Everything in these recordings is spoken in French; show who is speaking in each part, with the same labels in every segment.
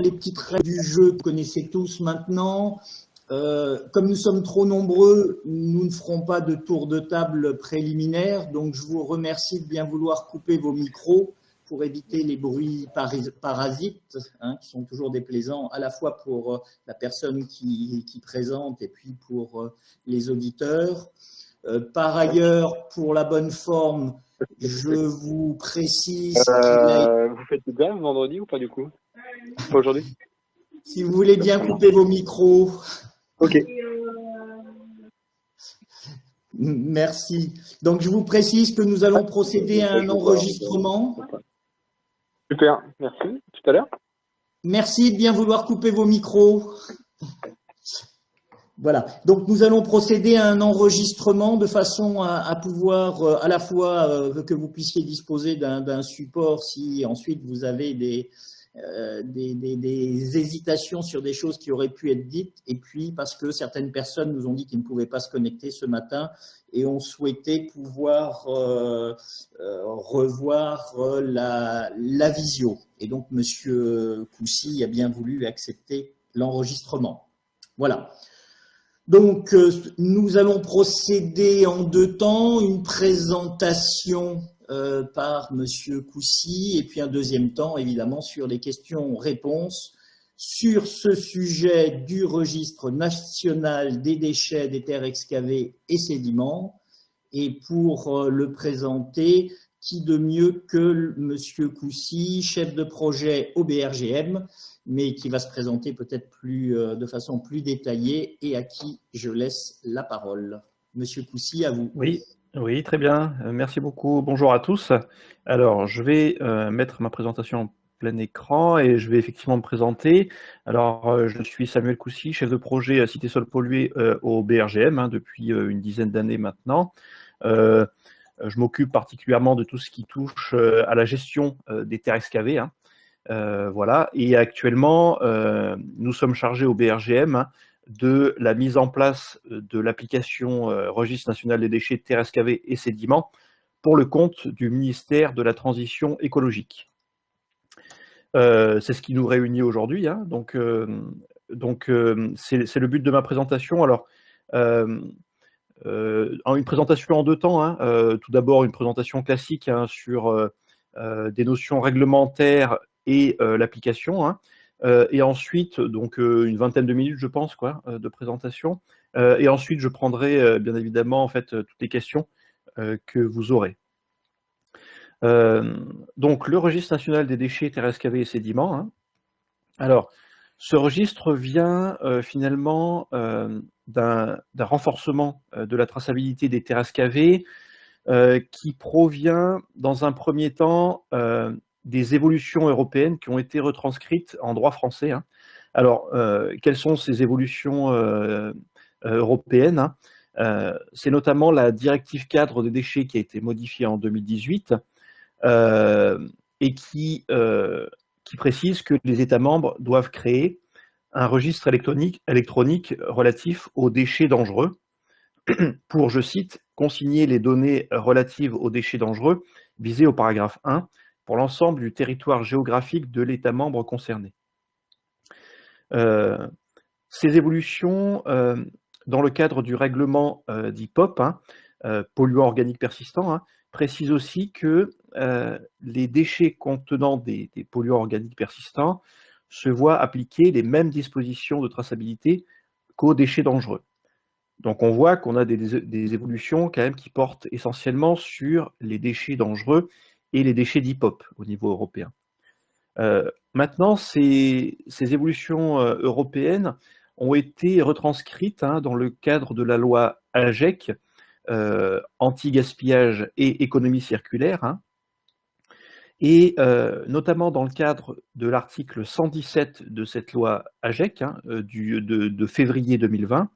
Speaker 1: les petites règles du jeu que vous connaissez tous maintenant. Comme nous sommes trop nombreux, nous ne ferons pas de tour de table préliminaire. Donc, je vous remercie de bien vouloir couper vos micros pour éviter les bruits parasites, qui sont toujours déplaisants, à la fois pour la personne qui présente et puis pour les auditeurs. Par ailleurs, pour la bonne forme, je vous précise qu'il a...
Speaker 2: Vous faites le DAF vendredi ou pas du coup? Pas aujourd'hui?
Speaker 1: Si vous voulez bien couper vos micros.
Speaker 2: Ok.
Speaker 1: Merci. Donc, je vous précise que nous allons procéder à un enregistrement.
Speaker 2: Super, merci. Tout à l'heure.
Speaker 1: Merci de bien vouloir couper vos micros. Voilà. Donc, nous allons procéder à un enregistrement de façon à pouvoir, à la fois que vous puissiez disposer d'un support si ensuite vous avez des hésitations sur des choses qui auraient pu être dites, et puis parce que certaines personnes nous ont dit qu'ils ne pouvaient pas se connecter ce matin et ont souhaité pouvoir revoir la visio. Et donc, Monsieur Coucy a bien voulu accepter l'enregistrement. Voilà. Donc, nous allons procéder en deux temps, une présentation par Monsieur Coucy et puis un deuxième temps, évidemment, sur les questions-réponses sur ce sujet du registre national des déchets des terres excavées et sédiments. Et pour le présenter, qui de mieux que Monsieur Coucy, chef de projet au BRGM, mais qui va se présenter peut-être de façon plus détaillée et à qui je laisse la parole. Monsieur Coucy, à vous.
Speaker 3: Oui, très bien. Merci beaucoup. Bonjour à tous. Alors, je vais mettre ma présentation en plein écran et je vais effectivement me présenter. Alors, je suis Samuel Coucy, chef de projet Cité Sol Pollué au BRGM depuis une dizaine d'années maintenant. Je m'occupe particulièrement de tout ce qui touche à la gestion des terres excavées. Voilà. Et actuellement, nous sommes chargés au BRGM de la mise en place de l'application Registre national des déchets, terres excavées et sédiments pour le compte du ministère de la Transition écologique. C'est ce qui nous réunit aujourd'hui. Donc, c'est le but de ma présentation. Alors, une présentation en deux temps. Tout d'abord, une présentation classique sur des notions réglementaires et l'application. Et ensuite, donc une vingtaine de minutes, je pense, de présentation. Et ensuite, je prendrai bien évidemment en fait toutes les questions que vous aurez. Donc, le registre national des déchets, terres excavées et sédiments. Alors, ce registre vient finalement d'un renforcement de la traçabilité des terres excavées qui provient, dans un premier temps, des évolutions européennes qui ont été retranscrites en droit français. Alors, quelles sont ces évolutions européennes? C'est notamment la directive cadre des déchets qui a été modifiée en 2018 et qui précise que les États membres doivent créer un registre électronique relatif aux déchets dangereux pour, je cite, consigner les données relatives aux déchets dangereux visées au paragraphe 1 pour l'ensemble du territoire géographique de l'État membre concerné. Ces évolutions, dans le cadre du règlement dit POP, polluants organiques persistants, précisent aussi que les déchets contenant des polluants organiques persistants se voient appliquer les mêmes dispositions de traçabilité qu'aux déchets dangereux. Donc on voit qu'on a des évolutions quand même qui portent essentiellement sur les déchets dangereux et les déchets d'IPOP au niveau européen. Maintenant, ces évolutions européennes ont été retranscrites dans le cadre de la loi AGEC, anti-gaspillage et économie circulaire, et notamment dans le cadre de l'article 117 de cette loi AGEC de février 2020,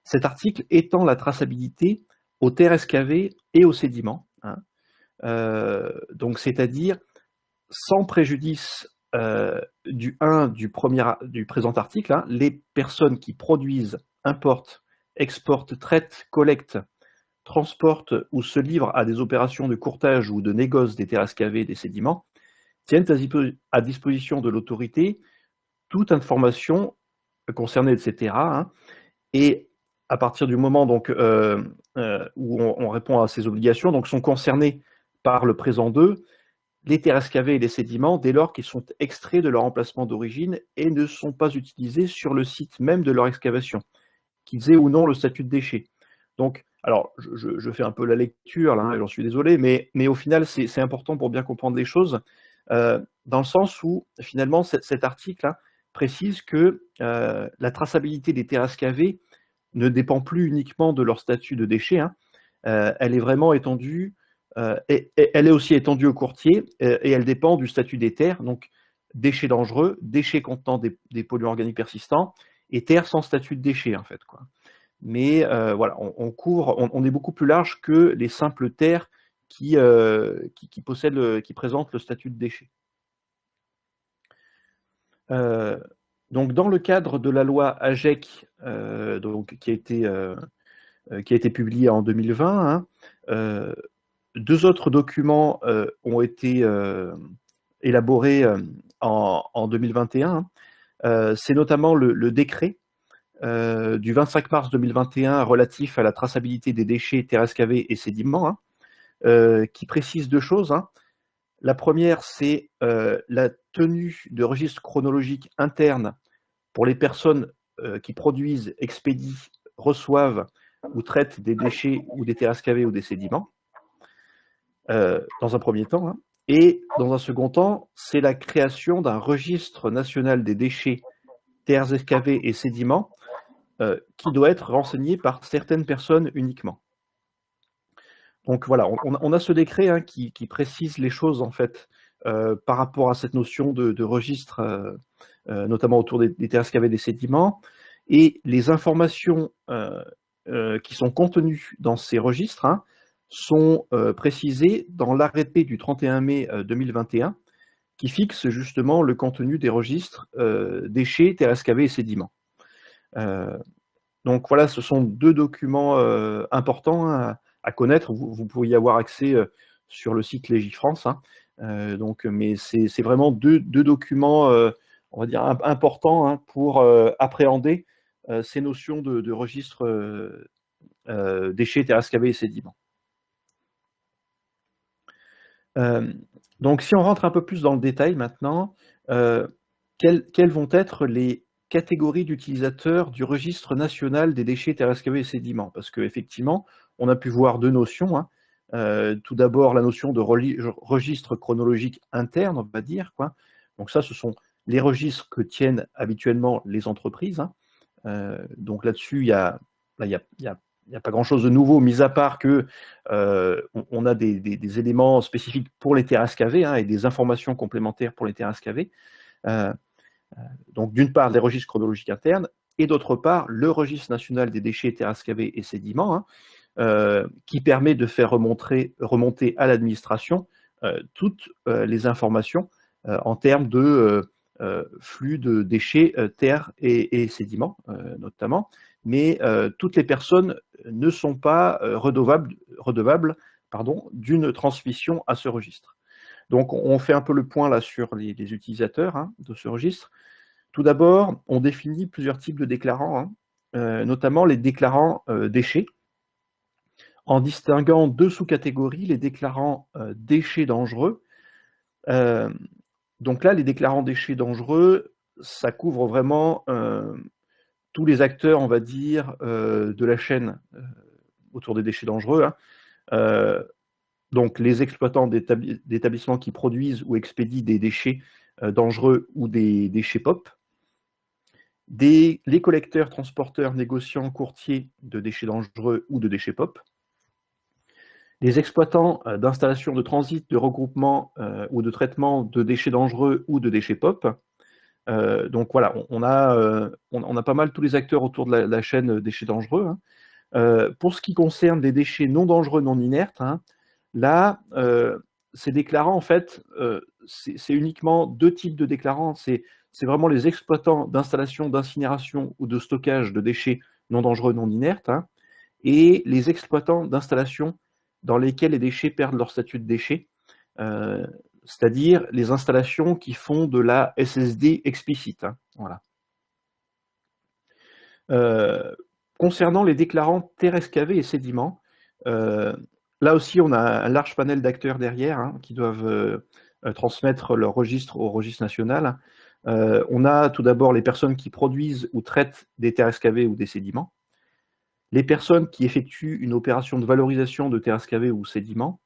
Speaker 3: cet article étend la traçabilité aux terres excavées et aux sédiments, donc c'est-à-dire sans préjudice du présent article, les personnes qui produisent, importent, exportent, traitent, collectent, transportent ou se livrent à des opérations de courtage ou de négoce des terres excavées et des sédiments tiennent à disposition de l'autorité toute information concernée, etc. hein. Et à partir du moment donc, où on répond à ces obligations, donc sont concernés par le présent 2, les terres excavées et les sédiments, dès lors qu'ils sont extraits de leur emplacement d'origine et ne sont pas utilisés sur le site même de leur excavation, qu'ils aient ou non le statut de déchet. Donc, alors, je fais un peu la lecture, là, j'en suis désolé, mais au final, c'est important pour bien comprendre les choses, dans le sens où, finalement, cet article précise que la traçabilité des terres excavées ne dépend plus uniquement de leur statut de déchet, hein. Elle est vraiment étendue, et elle est aussi étendue aux courtiers, et elle dépend du statut des terres, donc déchets dangereux, déchets contenant des polluants organiques persistants, et terres sans statut de déchet, en fait, quoi. Mais voilà, on couvre, on est beaucoup plus large que les simples terres qui présentent le statut de déchet. Donc, dans le cadre de la loi AGEC, donc, qui a été publiée en 2020, hein, 2 autres documents ont été élaborés en 2021. C'est notamment le décret du 25 mars 2021 relatif à la traçabilité des déchets, terres excavées et sédiments, hein, qui précise 2 choses. Hein. La première, c'est la tenue de registres chronologiques internes pour les personnes qui produisent, expédient, reçoivent ou traitent des déchets ou des terres excavées ou des sédiments, dans un premier temps. Hein. Et dans un second temps, c'est la création d'un registre national des déchets, terres excavées et sédiments qui doit être renseigné par certaines personnes uniquement. Donc voilà, on a ce décret hein, qui précise les choses en fait par rapport à cette notion de registre, notamment autour des terres excavées et des sédiments, et les informations qui sont contenues dans ces registres hein, sont précisées dans l'arrêté du 31 mai 2021 qui fixe justement le contenu des registres déchets, terres excavées et sédiments. Donc voilà, ce sont 2 documents importants hein, à connaître. Vous pouvez y avoir accès sur le site Légifrance. Hein. Mais c'est vraiment deux documents, on va dire, importants hein, pour appréhender ces notions de registre déchets, terres excavées et sédiments. Donc si on rentre un peu plus dans le détail maintenant, quelles vont être les catégories d'utilisateurs du registre national des déchets, terres excavées et sédiments? Parce qu'effectivement, on a pu voir 2 notions. Hein. Tout d'abord, la notion de registre chronologique interne, on va dire, quoi. Donc ça, ce sont les registres que tiennent habituellement les entreprises. Hein. Donc là-dessus, il y a pas grand-chose de nouveau, mis à part que on a des éléments spécifiques pour les terres excavées hein, et des informations complémentaires pour les terres excavées. Donc d'une part, les registres chronologiques internes, et d'autre part, le registre national des déchets, terres excavées et sédiments, hein, qui permet de faire remonter à l'administration toutes les informations en termes de flux de déchets, terres et sédiments notamment, mais toutes les personnes ne sont pas redevables d'une transmission à ce registre. Donc on fait un peu le point là sur les utilisateurs hein, de ce registre. Tout d'abord, on définit plusieurs types de déclarants, hein, notamment les déclarants déchets, en distinguant 2 sous-catégories, les déclarants déchets dangereux. Donc là, les déclarants déchets dangereux, ça couvre vraiment tous les acteurs, on va dire, de la chaîne autour des déchets dangereux. Hein. Donc les exploitants d'établissements qui produisent ou expédient des déchets dangereux ou des déchets POP, les collecteurs, transporteurs, négociants, courtiers de déchets dangereux ou de déchets POP, les exploitants d'installations de transit, de regroupement ou de traitement de déchets dangereux ou de déchets POP. Donc voilà, on a pas mal tous les acteurs autour de la chaîne déchets dangereux. Hein. Pour ce qui concerne les déchets non dangereux, non inertes, hein, là, ces déclarants, en fait, c'est uniquement 2 types de déclarants. C'est vraiment les exploitants d'installations d'incinération ou de stockage de déchets non dangereux, non inertes, hein, et les exploitants d'installations dans lesquels les déchets perdent leur statut de déchets. c'est-à-dire les installations qui font de la SSD explicite. Hein, voilà. Concernant les déclarants TRSKV et sédiments, là aussi on a un large panel d'acteurs derrière hein, qui doivent transmettre leur registre au registre national. On a tout d'abord les personnes qui produisent ou traitent des TRSKV ou des sédiments, les personnes qui effectuent une opération de valorisation de TRSKV ou sédiments,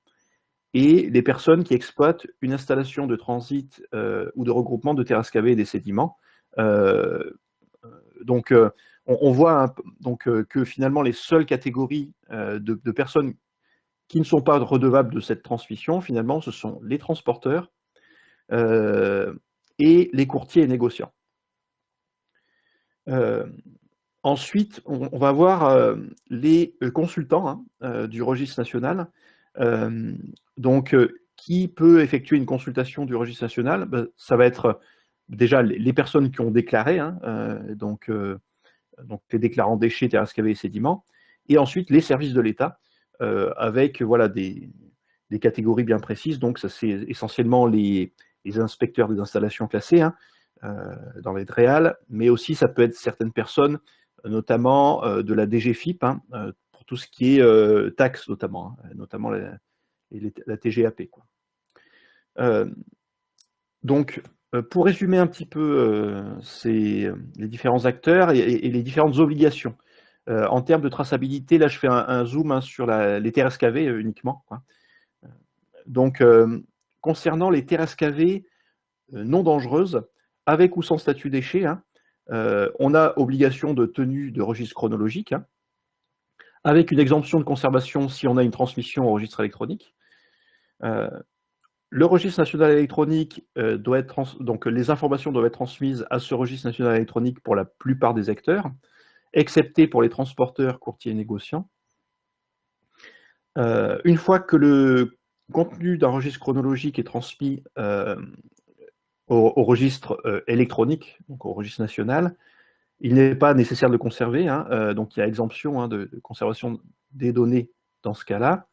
Speaker 3: et les personnes qui exploitent une installation de transit ou de regroupement de TRSKV et des sédiments. Donc, on voit que finalement les seules catégories de personnes qui ne sont pas redevables de cette transmission, finalement, ce sont les transporteurs et les courtiers et négociants. Ensuite, on va voir les consultants hein, du registre national. Qui peut effectuer une consultation du registre national? Ça va être déjà les personnes qui ont déclaré, hein, donc les déclarants déchets, TRSKV et sédiments, et ensuite les services de l'État, avec voilà, des catégories bien précises. Donc ça c'est essentiellement les inspecteurs des installations classées hein, dans les DREAL, mais aussi ça peut être certaines personnes, notamment de la DGFIP, hein, pour tout ce qui est taxes notamment, hein, notamment la TGAP. Quoi. Donc, pour résumer un petit peu les différents acteurs et les différentes obligations, en termes de traçabilité, là je fais un zoom hein, sur les TRSKV uniquement. Quoi. Donc, concernant les TRSKV non dangereuses, avec ou sans statut déchet, hein, on a obligation de tenue de registre chronologique, hein, avec une exemption de conservation si on a une transmission au registre électronique. Le registre national électronique doit être donc les informations doivent être transmises à ce registre national électronique pour la plupart des acteurs, excepté pour les transporteurs, courtiers et négociants. Une fois que le contenu d'un registre chronologique est transmis au registre électronique, donc au registre national, il n'est pas nécessaire de le conserver, hein, donc il y a exemption hein, de conservation des données dans ce cas-là.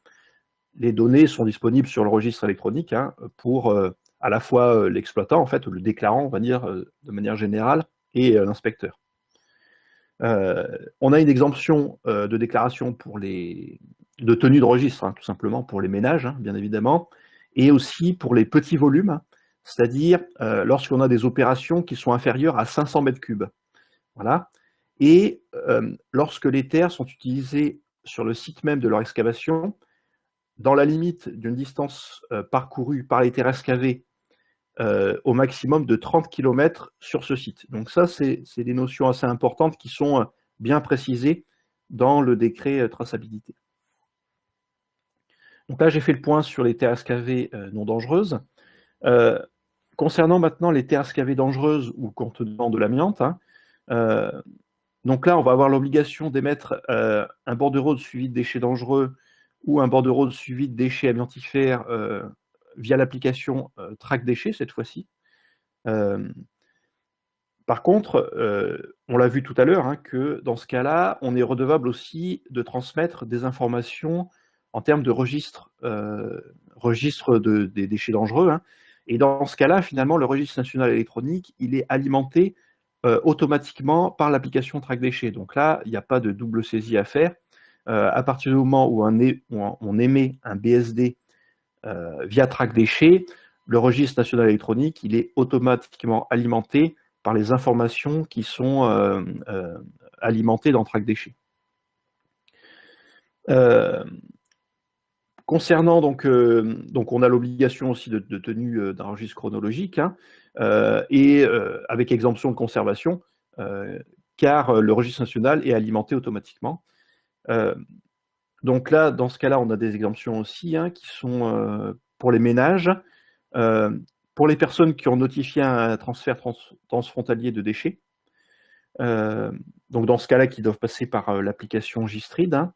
Speaker 3: Les données sont disponibles sur le registre électronique hein, pour à la fois l'exploitant, en fait, le déclarant, on va dire, de manière générale, et l'inspecteur. On a une exemption de déclaration pour de tenue de registre, hein, tout simplement, pour les ménages, hein, bien évidemment, et aussi pour les petits volumes, hein, c'est-à-dire lorsqu'on a des opérations qui sont inférieures à 500 mètres cubes. Voilà. Et lorsque les terres sont utilisées sur le site même de leur excavation, dans la limite d'une distance parcourue par les TRSKV au maximum de 30 km sur ce site. Donc ça, c'est des notions assez importantes qui sont bien précisées dans le décret traçabilité. Donc là, j'ai fait le point sur les TRSKV non dangereuses. Concernant maintenant les TRSKV dangereuses ou contenant de l'amiante, hein, donc là, on va avoir l'obligation d'émettre un bordereau de suivi de déchets dangereux ou un bordereau de suivi de déchets amiantifères via l'application Track Déchets cette fois-ci. Par contre, on l'a vu tout à l'heure, hein, que dans ce cas-là, on est redevable aussi de transmettre des informations en termes de registre des déchets dangereux. Hein. Et dans ce cas-là, finalement, le registre national électronique, il est alimenté automatiquement par l'application Track Déchets. Donc là, il n'y a pas de double saisie à faire. À partir du moment où on émet un BSD via Track Déchets, le registre national électronique, il est automatiquement alimenté par les informations qui sont alimentées dans Track Déchets. Concernant donc on a l'obligation aussi de tenue d'un registre chronologique hein, et avec exemption de conservation, car le registre national est alimenté automatiquement. Donc là, dans ce cas-là, on a des exemptions aussi hein, qui sont pour les ménages, pour les personnes qui ont notifié un transfert transfrontalier de déchets. Donc dans ce cas-là, qui doivent passer par l'application Gistrid, hein,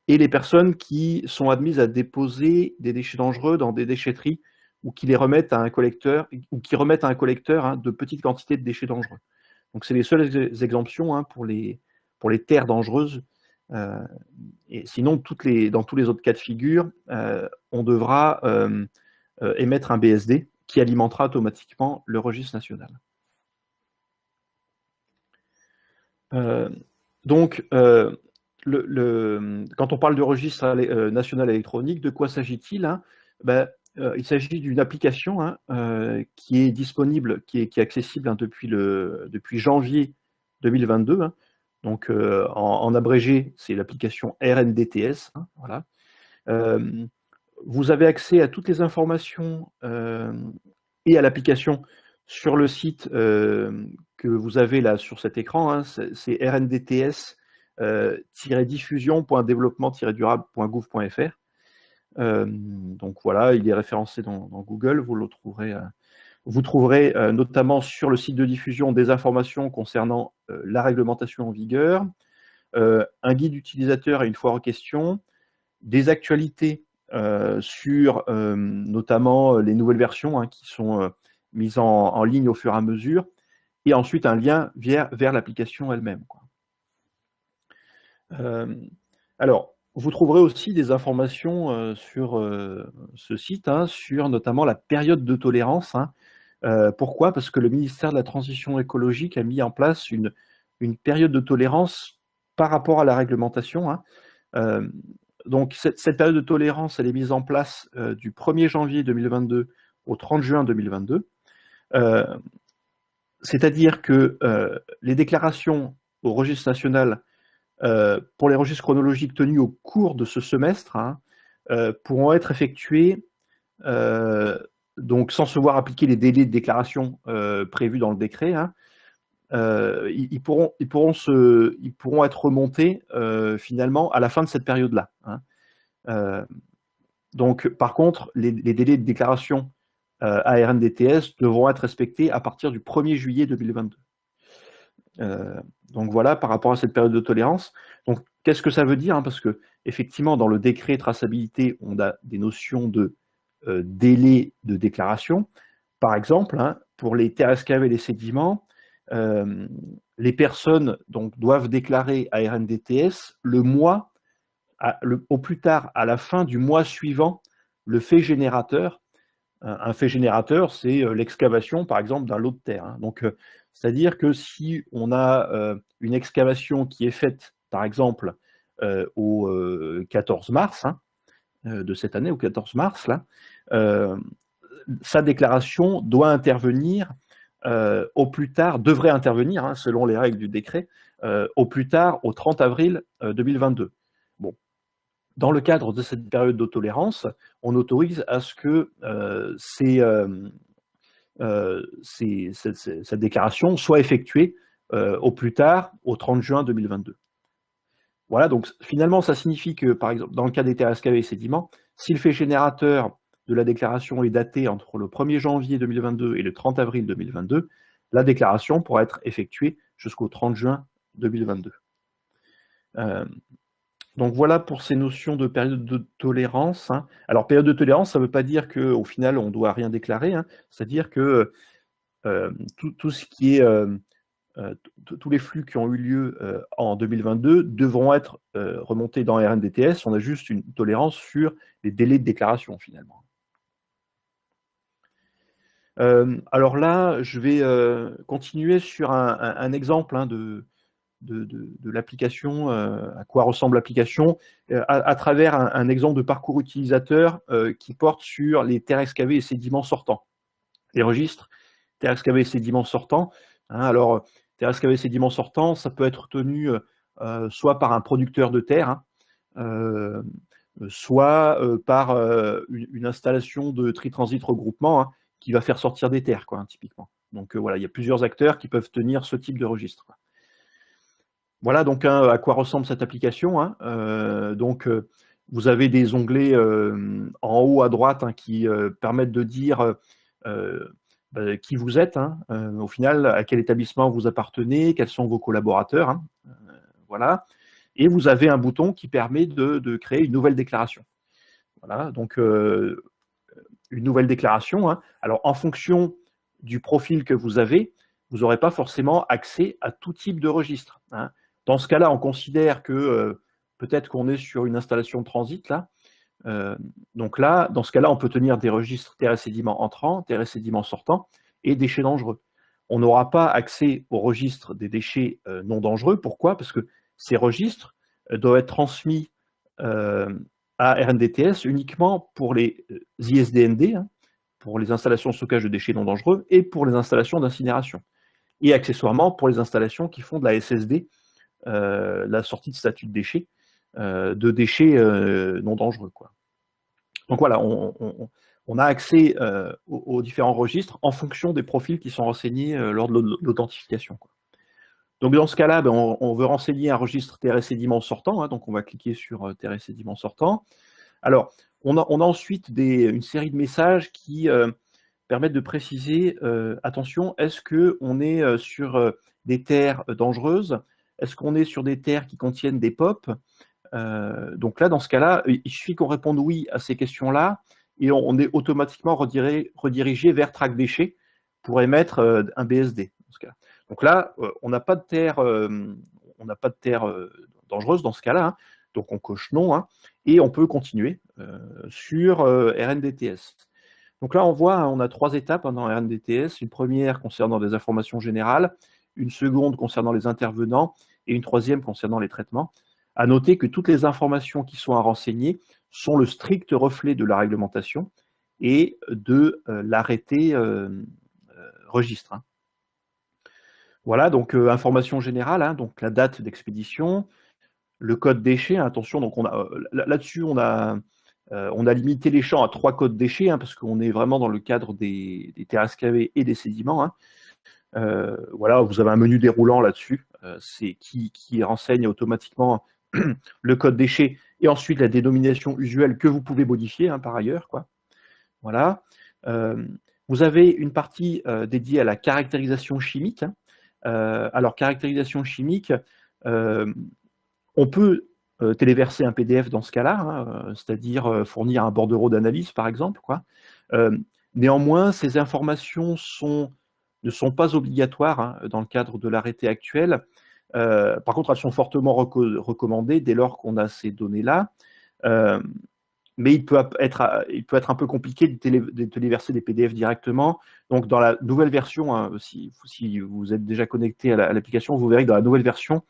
Speaker 3: et les personnes qui sont admises à déposer des déchets dangereux dans des déchetteries ou qui les remettent à un collecteur ou qui remettent à un collecteur hein, de petites quantités de déchets dangereux. Donc c'est les seules exemptions hein, pour les terres dangereuses. Et sinon, dans tous les autres cas de figure, on devra émettre un BSD qui alimentera automatiquement le registre national. Donc, quand on parle de registre national électronique, de quoi s'agit-il, hein? Il s'agit d'une application, hein, qui est disponible, qui est accessible, hein, depuis janvier 2022. Hein. Donc, en abrégé, c'est l'application RNDTS. Hein, voilà. Vous avez accès à toutes les informations et à l'application sur le site que vous avez là sur cet écran. Hein, c'est rndts-diffusion.développement-durable.gouv.fr. Donc voilà, il est référencé dans Google, vous le trouverez. Vous trouverez notamment sur le site de diffusion des informations concernant la réglementation en vigueur, un guide utilisateur et une foire aux questions, des actualités sur notamment les nouvelles versions, hein, qui sont mises en ligne au fur et à mesure, et ensuite un lien vers l'application elle-même. Alors, vous trouverez aussi des informations sur ce site, hein, sur notamment la période de tolérance. Hein. Pourquoi? Parce que le ministère de la Transition écologique a mis en place une période de tolérance par rapport à la réglementation. Hein. Donc, cette période de tolérance, elle est mise en place du 1er janvier 2022 au 30 juin 2022. C'est-à-dire que les déclarations au registre national pour les registres chronologiques tenus au cours de ce semestre, hein, pourront être effectués donc sans se voir appliquer les délais de déclaration prévus dans le décret. Hein. Ils pourront être remontés finalement à la fin de cette période-là. Hein. Donc, par contre, les délais de déclaration à RNDTS devront être respectés à partir du 1er juillet 2022. Donc voilà, par rapport à cette période de tolérance. Donc, qu'est-ce que ça veut dire, hein? Parce que effectivement, dans le décret traçabilité, on a des notions de délai de déclaration. Par exemple, hein, pour les terres excavées et les sédiments, les personnes donc, doivent déclarer à RNDTS au plus tard à la fin du mois suivant le fait générateur. Un fait générateur, c'est l'excavation, par exemple, d'un lot de terre. Hein. Donc, c'est-à-dire que si on a une excavation qui est faite, par exemple, au 14 mars hein, de cette année, au 14 mars, là, sa déclaration doit intervenir au plus tard, devrait intervenir, hein, selon les règles du décret, au plus tard au 30 avril 2022. Bon. Dans le cadre de cette période de tolérance, on autorise à ce que cette déclaration soit effectuée au plus tard au 30 juin 2022. Voilà, donc finalement, ça signifie que, par exemple, dans le cas des terres excavées et sédiments, si le fait générateur de la déclaration est daté entre le 1er janvier 2022 et le 30 avril 2022, la déclaration pourra être effectuée jusqu'au 30 juin 2022. Donc voilà pour ces notions de période de tolérance. Hein. Alors période de tolérance, ça ne veut pas dire qu'au final on ne doit rien déclarer, hein. C'est-à-dire que tout ce qui est tous les flux qui ont eu lieu en 2022 devront être remontés dans RNDTS. On a juste une tolérance sur les délais de déclaration finalement. Alors là, je vais continuer sur un exemple hein, de l'application, à quoi ressemble l'application, à travers un exemple de parcours utilisateur qui porte sur les terres excavées et sédiments sortants. Les registres, terres excavées et sédiments sortants. Hein, alors, terres excavées et sédiments sortants, ça peut être tenu soit par un producteur de terre, hein, soit par une installation de tri-transit regroupement hein, qui va faire sortir des terres, quoi, hein, typiquement. Donc voilà, il y a plusieurs acteurs qui peuvent tenir ce type de registre. Voilà donc hein, à quoi ressemble cette application. Hein. Vous avez des onglets en haut à droite hein, qui permettent de dire qui vous êtes, hein, au final, à quel établissement vous appartenez, quels sont vos collaborateurs. Hein, voilà. Et vous avez un bouton qui permet de créer une nouvelle déclaration. Voilà, donc une nouvelle déclaration. Hein. Alors en fonction du profil que vous avez, vous n'aurez pas forcément accès à tout type de registre. Hein. Dans ce cas-là, on considère que peut-être qu'on est sur une installation de transit, là, Donc là, dans ce cas-là, on peut tenir des registres terres et sédiments entrants, terres et sédiments sortants et déchets dangereux. On n'aura pas accès au registre des déchets non dangereux. Pourquoi? Parce que ces registres doivent être transmis à RNDTS uniquement pour les ISDND, hein, pour les installations de stockage de déchets non dangereux et pour les installations d'incinération. Et accessoirement pour les installations qui font de la SSD, la sortie de statut de déchets, non dangereux, quoi. Donc voilà, on a accès aux différents registres en fonction des profils qui sont renseignés lors de l'authentification. Donc dans ce cas-là, on veut renseigner un registre terre et sédiments sortant, hein, donc on va cliquer sur terre et sédiments sortant. Alors, on a ensuite une série de messages qui permettent de préciser, attention, est-ce qu'on est sur des terres dangereuses? Est-ce qu'on est sur des terres qui contiennent des POP? Donc là, dans ce cas-là, il suffit qu'on réponde oui à ces questions-là et on est automatiquement redirigé vers Track Déchets pour émettre un BSD. Dans ce cas. Donc là, on n'a pas de terre, dangereuse dans ce cas-là, hein, donc on coche non, hein, et on peut continuer sur RNDTS. Donc là, on voit, hein, on a 3 étapes dans RNDTS, une première concernant des informations générales, une seconde concernant les intervenants et une troisième concernant les traitements. À noter que toutes les informations qui sont à renseigner sont le strict reflet de la réglementation et de l'arrêté registre. Hein. Voilà, donc information générale, hein, donc la date d'expédition, le code déchet, hein, attention, donc là-dessus on a limité les champs à 3 codes déchets, hein, parce qu'on est vraiment dans le cadre des terres excavées et des sédiments. Hein. Voilà, vous avez un menu déroulant là-dessus, c'est qui renseigne automatiquement le code déchet et ensuite la dénomination usuelle que vous pouvez modifier, hein, par ailleurs, quoi. Voilà. Vous avez une partie dédiée à la caractérisation chimique. Hein. Alors, caractérisation chimique, on peut téléverser un PDF dans ce cas-là, hein, c'est-à-dire fournir un bordereau d'analyse, par exemple, quoi. Néanmoins, ces informations ne sont pas obligatoires, hein, dans le cadre de l'arrêté actuel. Par contre, elles sont fortement recommandées dès lors qu'on a ces données-là. Mais il peut être un peu compliqué de téléverser des PDF directement. Donc, dans la nouvelle version, hein, si vous êtes déjà connecté à l'application, vous verrez que dans la nouvelle version,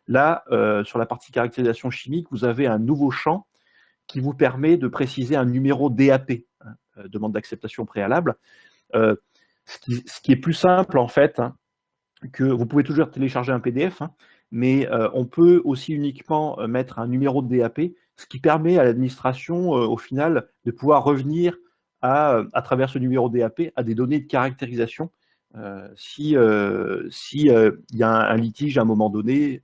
Speaker 3: là, sur la partie caractérisation chimique, vous avez un nouveau champ qui vous permet de préciser un numéro DAP, hein, demande d'acceptation préalable. Ce qui est plus simple, en fait, hein, que vous pouvez toujours télécharger un PDF, hein, mais on peut aussi uniquement mettre un numéro de DAP, ce qui permet à l'administration, au final, de pouvoir revenir à travers ce numéro DAP à des données de caractérisation si y a un litige à un moment donné.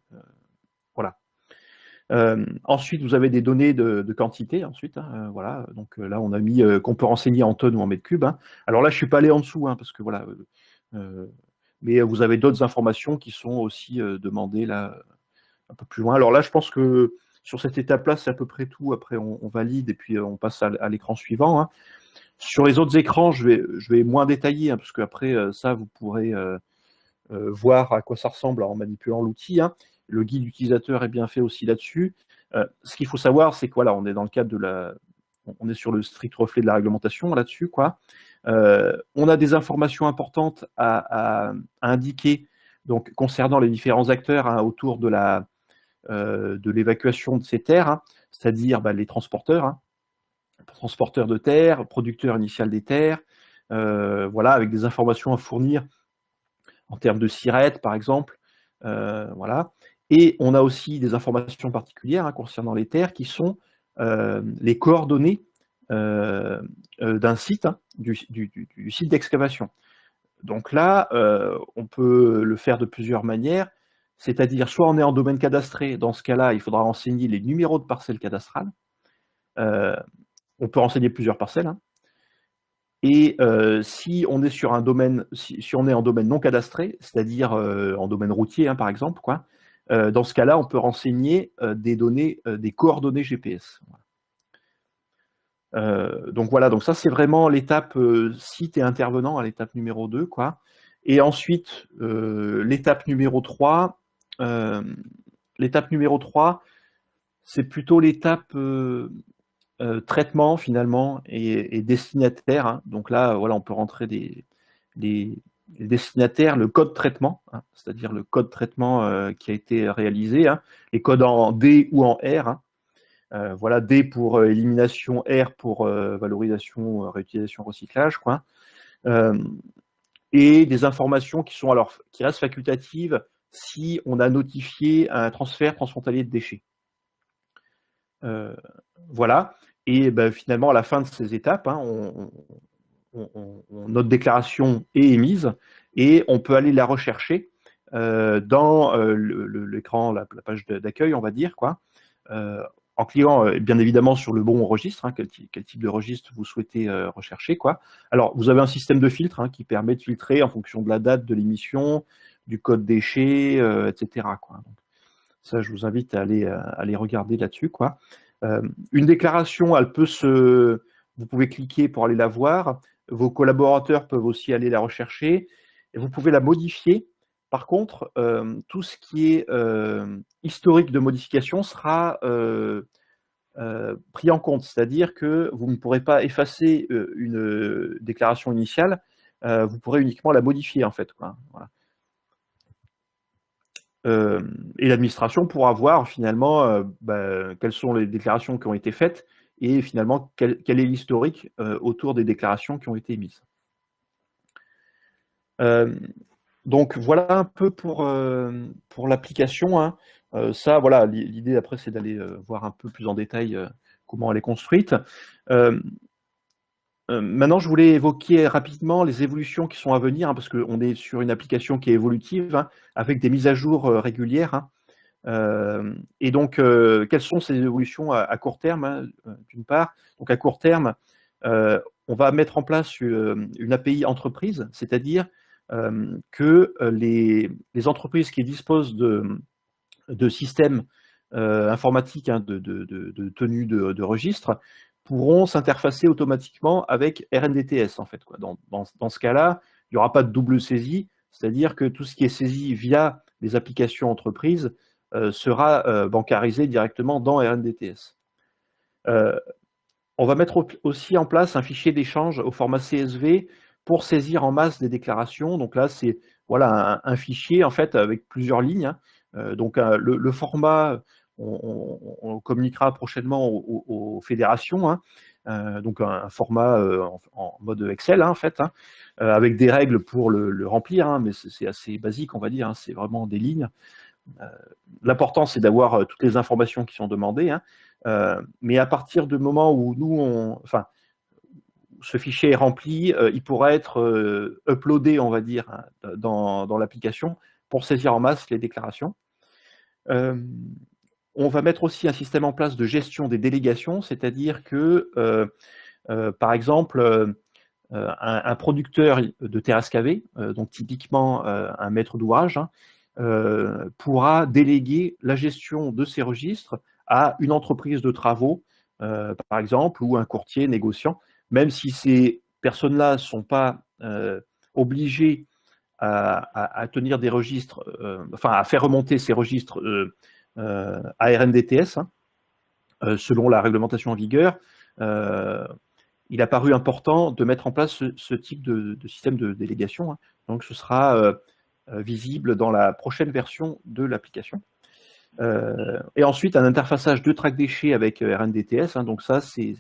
Speaker 3: Voilà. Ensuite, vous avez des données de quantité. Ensuite, hein, voilà. Donc là, on a mis qu'on peut renseigner en tonnes ou en mètres cubes. Hein. Alors là, je suis pas allé en dessous, hein, parce que voilà. Mais vous avez d'autres informations qui sont aussi demandées là un peu plus loin. Alors là, je pense que sur cette étape-là, c'est à peu près tout. Après, on valide et puis on passe à l'écran suivant. Hein. Sur les autres écrans, je vais moins détailler, hein, parce qu'après, ça, vous pourrez voir à quoi ça ressemble en manipulant l'outil. Hein. Le guide utilisateur est bien fait aussi là-dessus. Ce qu'il faut savoir, c'est que voilà, on est dans le cadre on est sur le strict reflet de la réglementation là-dessus, quoi. On a des informations importantes à indiquer, donc concernant les différents acteurs, hein, autour de l'évacuation de ces terres, hein, c'est-à-dire les transporteurs, hein, transporteurs de terres, producteurs initial des terres, voilà, avec des informations à fournir en termes de SIRET, par exemple, voilà. Et on a aussi des informations particulières, hein, concernant les terres qui sont les coordonnées d'un site, hein, du site d'excavation. Donc là, on peut le faire de plusieurs manières, c'est-à-dire soit on est en domaine cadastré, dans ce cas-là, il faudra renseigner les numéros de parcelles cadastrales. On peut renseigner plusieurs parcelles. Hein. Et si on est sur un domaine, si on est en domaine non cadastré, c'est-à-dire en domaine routier, hein, par exemple, quoi, dans ce cas-là, on peut renseigner des données, des coordonnées GPS. Donc voilà, donc ça c'est vraiment l'étape site et intervenant à l'étape numéro 2, quoi. Et ensuite, l'étape numéro 3, c'est plutôt l'étape traitement finalement et destinataire. Hein. Donc là, voilà, on peut rentrer les destinataires, le code traitement, hein, c'est-à-dire le code traitement qui a été réalisé, hein, les codes en D ou en R. Hein. Voilà, D pour élimination, R pour valorisation, réutilisation, recyclage, quoi. Et des informations qui sont alors qui restent facultatives si on a notifié un transfert transfrontalier de déchets. Voilà. Et ben, finalement, à la fin de ces étapes, hein, notre déclaration est émise et on peut aller la rechercher dans l'écran, la page d'accueil, on va dire, quoi, en cliquant bien évidemment sur le bon registre, hein, quel type de registre vous souhaitez rechercher, quoi. Alors, vous avez un système de filtre hein, qui permet de filtrer en fonction de la date de l'émission, du code déchet, etc., quoi. Donc, ça, je vous invite à aller regarder là-dessus, quoi. Une déclaration, elle peut vous pouvez cliquer pour aller la voir. Vos collaborateurs peuvent aussi aller la rechercher. Et vous pouvez la modifier. Par contre, tout ce qui est historique de modification sera pris en compte. C'est-à-dire que vous ne pourrez pas effacer une déclaration initiale. Vous pourrez uniquement la modifier, en fait, quoi. Voilà. Et l'administration pourra voir finalement quelles sont les déclarations qui ont été faites et finalement quel est l'historique autour des déclarations qui ont été émises. Donc voilà un peu pour l'application. Hein. Ça, voilà, l'idée après c'est d'aller voir un peu plus en détail comment elle est construite. Maintenant, je voulais évoquer rapidement les évolutions qui sont à venir, hein, parce qu'on est sur une application qui est évolutive, hein, avec des mises à jour régulières. Hein. Et donc, quelles sont ces évolutions à court terme, hein, d'une part. Donc, à court terme, on va mettre en place une API entreprise, c'est-à-dire que les entreprises qui disposent de systèmes informatiques hein, de tenue de registre pourront s'interfacer automatiquement avec RNDTS, en fait, quoi. Dans ce cas-là, il n'y aura pas de double saisie, c'est-à-dire que tout ce qui est saisi via les applications entreprises sera bancarisé directement dans RNDTS. On va mettre aussi en place un fichier d'échange au format CSV pour saisir en masse des déclarations. Donc là, c'est voilà, un fichier en fait avec plusieurs lignes. Hein. Donc le format, on communiquera prochainement aux fédérations. Hein. Donc un format en mode Excel, hein, en fait, hein, avec des règles pour le remplir, hein, mais c'est assez basique, on va dire. Hein, c'est vraiment des lignes. L'important, c'est d'avoir toutes les informations qui sont demandées. Hein. Mais à partir du moment où enfin, ce fichier est rempli, il pourra être uploadé, on va dire, hein, dans l'application pour saisir en masse les déclarations. On va mettre aussi un système en place de gestion des délégations, c'est-à-dire que, par exemple, un producteur de terre excavée, donc typiquement un maître d'ouvrage, hein, pourra déléguer la gestion de ces registres à une entreprise de travaux, par exemple, ou un courtier négociant, même si ces personnes-là ne sont pas obligées à tenir des registres, enfin à faire remonter ces registres à RNDTS, hein, selon la réglementation en vigueur. Il a paru important de mettre en place ce type de système de délégation. Hein. Donc ce sera visible dans la prochaine version de l'application. Et ensuite, un interfaçage de track déchets avec RNDTS. Hein, donc ça, c'est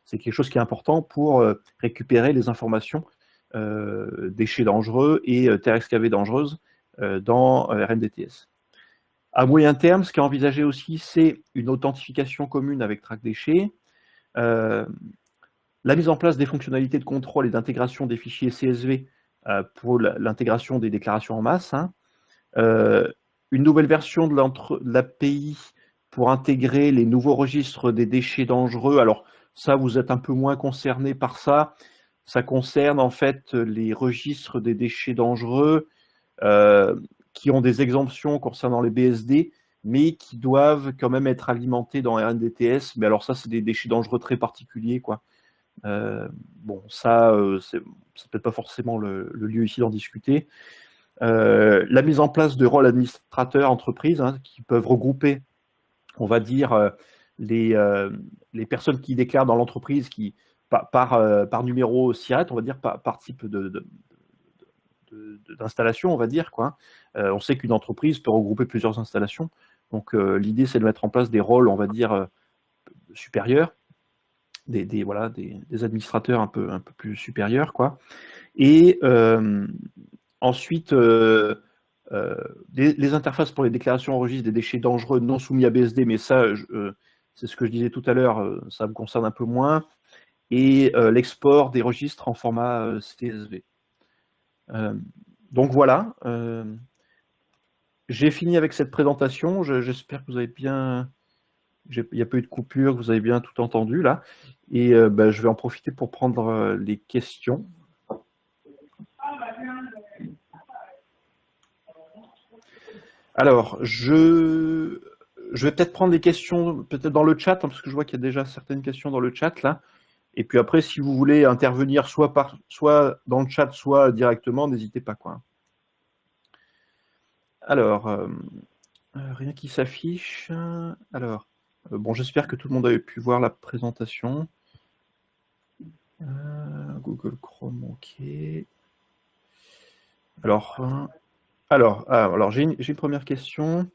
Speaker 3: quelque chose qui est important pour récupérer les informations déchets dangereux et terres excavées dangereuses dans RNDTS. À moyen terme, ce qui est envisagé aussi, c'est une authentification commune avec track déchets, la mise en place des fonctionnalités de contrôle et d'intégration des fichiers CSV pour l'intégration des déclarations en masse, hein. Une nouvelle version de l'API pour intégrer les nouveaux registres des déchets dangereux. Alors ça, vous êtes un peu moins concerné par ça. Ça concerne en fait les registres des déchets dangereux qui ont des exemptions concernant les BSD, mais qui doivent quand même être alimentés dans RNDTS. Mais alors ça, c'est des déchets dangereux très particuliers, quoi. Bon, ça, c'est peut-être pas forcément le lieu ici d'en discuter. La mise en place de rôles administrateurs entreprises, hein, qui peuvent regrouper, on va dire, les personnes qui déclarent dans l'entreprise qui par numéro SIRET, on va dire, par type d'installation, on va dire, quoi. On sait qu'une entreprise peut regrouper plusieurs installations. Donc, l'idée, c'est de mettre en place des rôles, on va dire, supérieurs, voilà, des administrateurs un peu plus supérieurs, quoi. Et ensuite, les interfaces pour les déclarations au registre des déchets dangereux non soumis à BSD, mais ça, c'est ce que je disais tout à l'heure, ça me concerne un peu moins. Et l'export des registres en format CSV. Donc voilà, j'ai fini avec cette présentation. J'espère que vous avez bien, il n'y a pas eu de coupure, que vous avez bien tout entendu là. Et je vais en profiter pour prendre les questions. Alors, je vais peut-être prendre les questions peut-être dans le chat, hein, parce que je vois qu'il y a déjà certaines questions dans le chat là. Et puis après, si vous voulez intervenir soit dans le chat, soit directement, n'hésitez pas, quoi. Alors, rien qui s'affiche. Alors, bon, j'espère que tout le monde a pu voir la présentation. Google Chrome, ok. Alors j'ai une première question.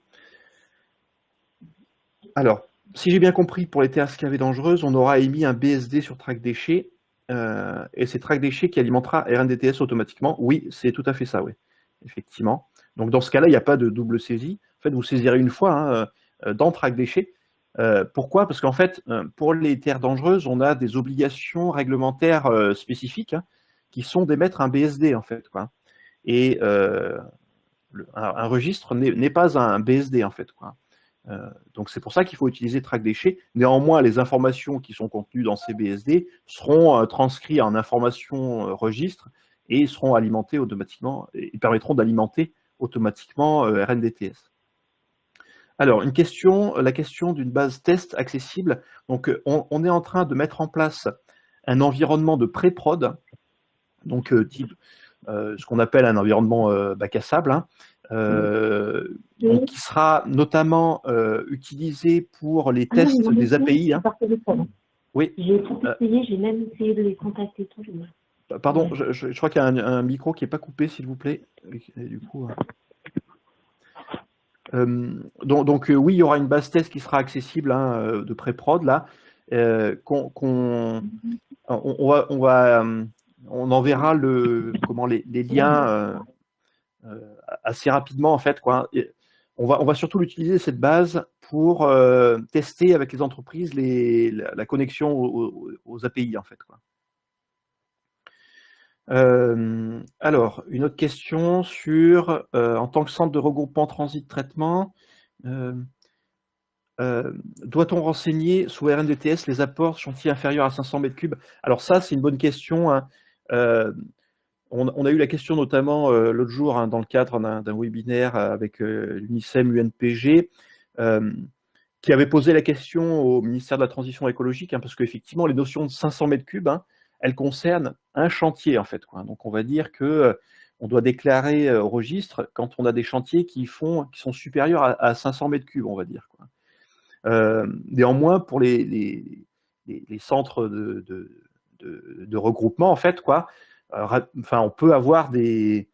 Speaker 3: Alors, si j'ai bien compris, pour les TSKV dangereuses, on aura émis un BSD sur track déchets, et c'est track déchets qui alimentera RNDTS automatiquement. Oui, c'est tout à fait ça, oui, effectivement. Donc dans ce cas-là, il n'y a pas de double saisie. En fait, vous saisirez une fois dans track déchets. Pourquoi? Parce qu'en fait, pour les terres dangereuses, on a des obligations réglementaires spécifiques qui sont d'émettre un BSD, en fait, quoi. Et un registre n'est pas un BSD, en fait, quoi. Donc c'est pour ça qu'il faut utiliser track déchets. Néanmoins, les informations qui sont contenues dans ces BSD seront transcrites en informations registre et seront alimentées automatiquement, et permettront d'alimenter automatiquement RNDTS. Alors, la question d'une base test accessible. Donc, on est en train de mettre en place un environnement de pré-prod, donc type ce qu'on appelle un environnement bac à sable, hein, donc, qui sera notamment utilisé pour les tests des API. Hein. Oui.
Speaker 4: J'ai tout essayé, j'ai même essayé de les contacter tous.
Speaker 3: Pardon, je crois qu'il y a un micro qui n'est pas coupé, s'il vous plaît. Et du coup, donc oui, il y aura une base test qui sera accessible hein, de pré-prod là. On enverra les liens assez rapidement en fait, quoi. Et on va surtout l'utiliser cette base pour tester avec les entreprises la connexion aux API en fait, quoi. Alors, une autre question sur en tant que centre de regroupement transit traitement, doit-on renseigner sous RNDTS les apports chantiers inférieurs à 500 m3? Alors ça, c'est une bonne question. Hein. On a eu la question notamment l'autre jour hein, dans le cadre d'un webinaire avec l'UNICEM UNPG qui avait posé la question au ministère de la Transition écologique, hein, parce qu'effectivement, les notions de 500 m3, hein, elles concernent un chantier, en fait, quoi. Donc, on va dire que on doit déclarer au registre quand on a des chantiers qui sont supérieurs à 500 m3, on va dire, quoi. Néanmoins, pour les centres de regroupement, en fait, quoi, on peut avoir des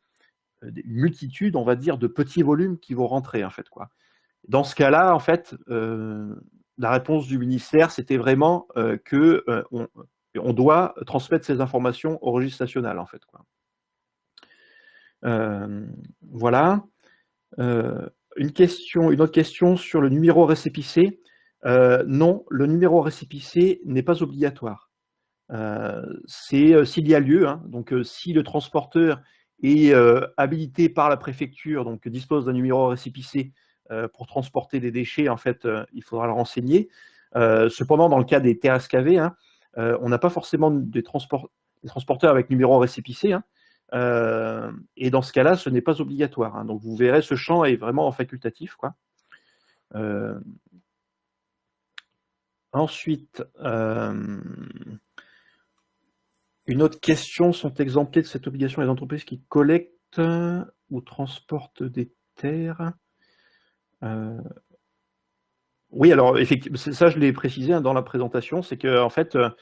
Speaker 3: multitudes, on va dire, de petits volumes qui vont rentrer, en fait, quoi. Dans ce cas-là, en fait, la réponse du ministère, c'était vraiment qu'on doit transmettre ces informations au registre national, en fait, quoi. Voilà. Une autre question sur le numéro récépissé. Non, le numéro récépissé n'est pas obligatoire. C'est s'il y a lieu, hein, donc si le transporteur est habilité par la préfecture, donc dispose d'un numéro récépissé pour transporter des déchets, en fait, il faudra le renseigner. Cependant, dans le cas des TSKV, hein, on n'a pas forcément des transporteurs avec numéro récépissé, hein, et dans ce cas-là, ce n'est pas obligatoire. Hein, donc, vous verrez, ce champ est vraiment facultatif, quoi. Ensuite, une autre question, sont exemptées de cette obligation les entreprises qui collectent ou transportent des terres? Oui, alors effectivement, ça je l'ai précisé dans la présentation, c'est que en fait, la,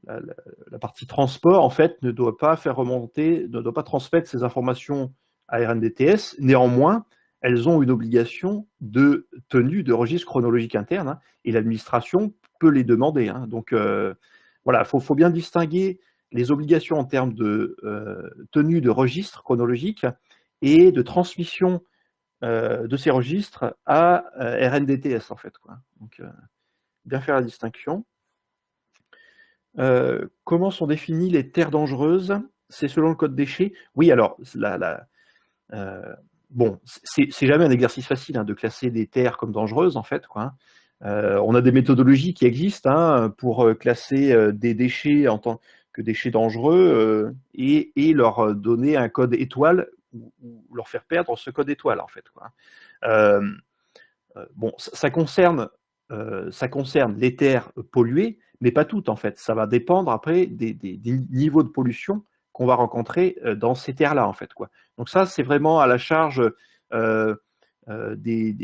Speaker 3: la partie transport en fait ne doit pas faire remonter, ne doit pas transmettre ces informations à RNDTS. Néanmoins, elles ont une obligation de tenue de registre chronologique interne, hein, et l'administration peut les demander. Hein. Donc voilà, faut bien distinguer les obligations en termes de tenue de registre chronologique et de transmission de ces registres à RNDTS en fait, quoi. Donc bien faire la distinction. Comment sont définies les terres dangereuses? C'est selon le code déchets. Oui, alors bon, c'est jamais un exercice facile, hein, de classer des terres comme dangereuses en fait, quoi. On a des méthodologies qui existent, hein, pour classer des déchets en tant que déchets dangereux, et leur donner un code étoile ou leur faire perdre ce code étoile en fait, quoi. Bon, ça concerne les terres polluées, mais pas toutes en fait. Ça va dépendre après des niveaux de pollution qu'on va rencontrer dans ces terres-là en fait, quoi. Donc ça, c'est vraiment à la charge des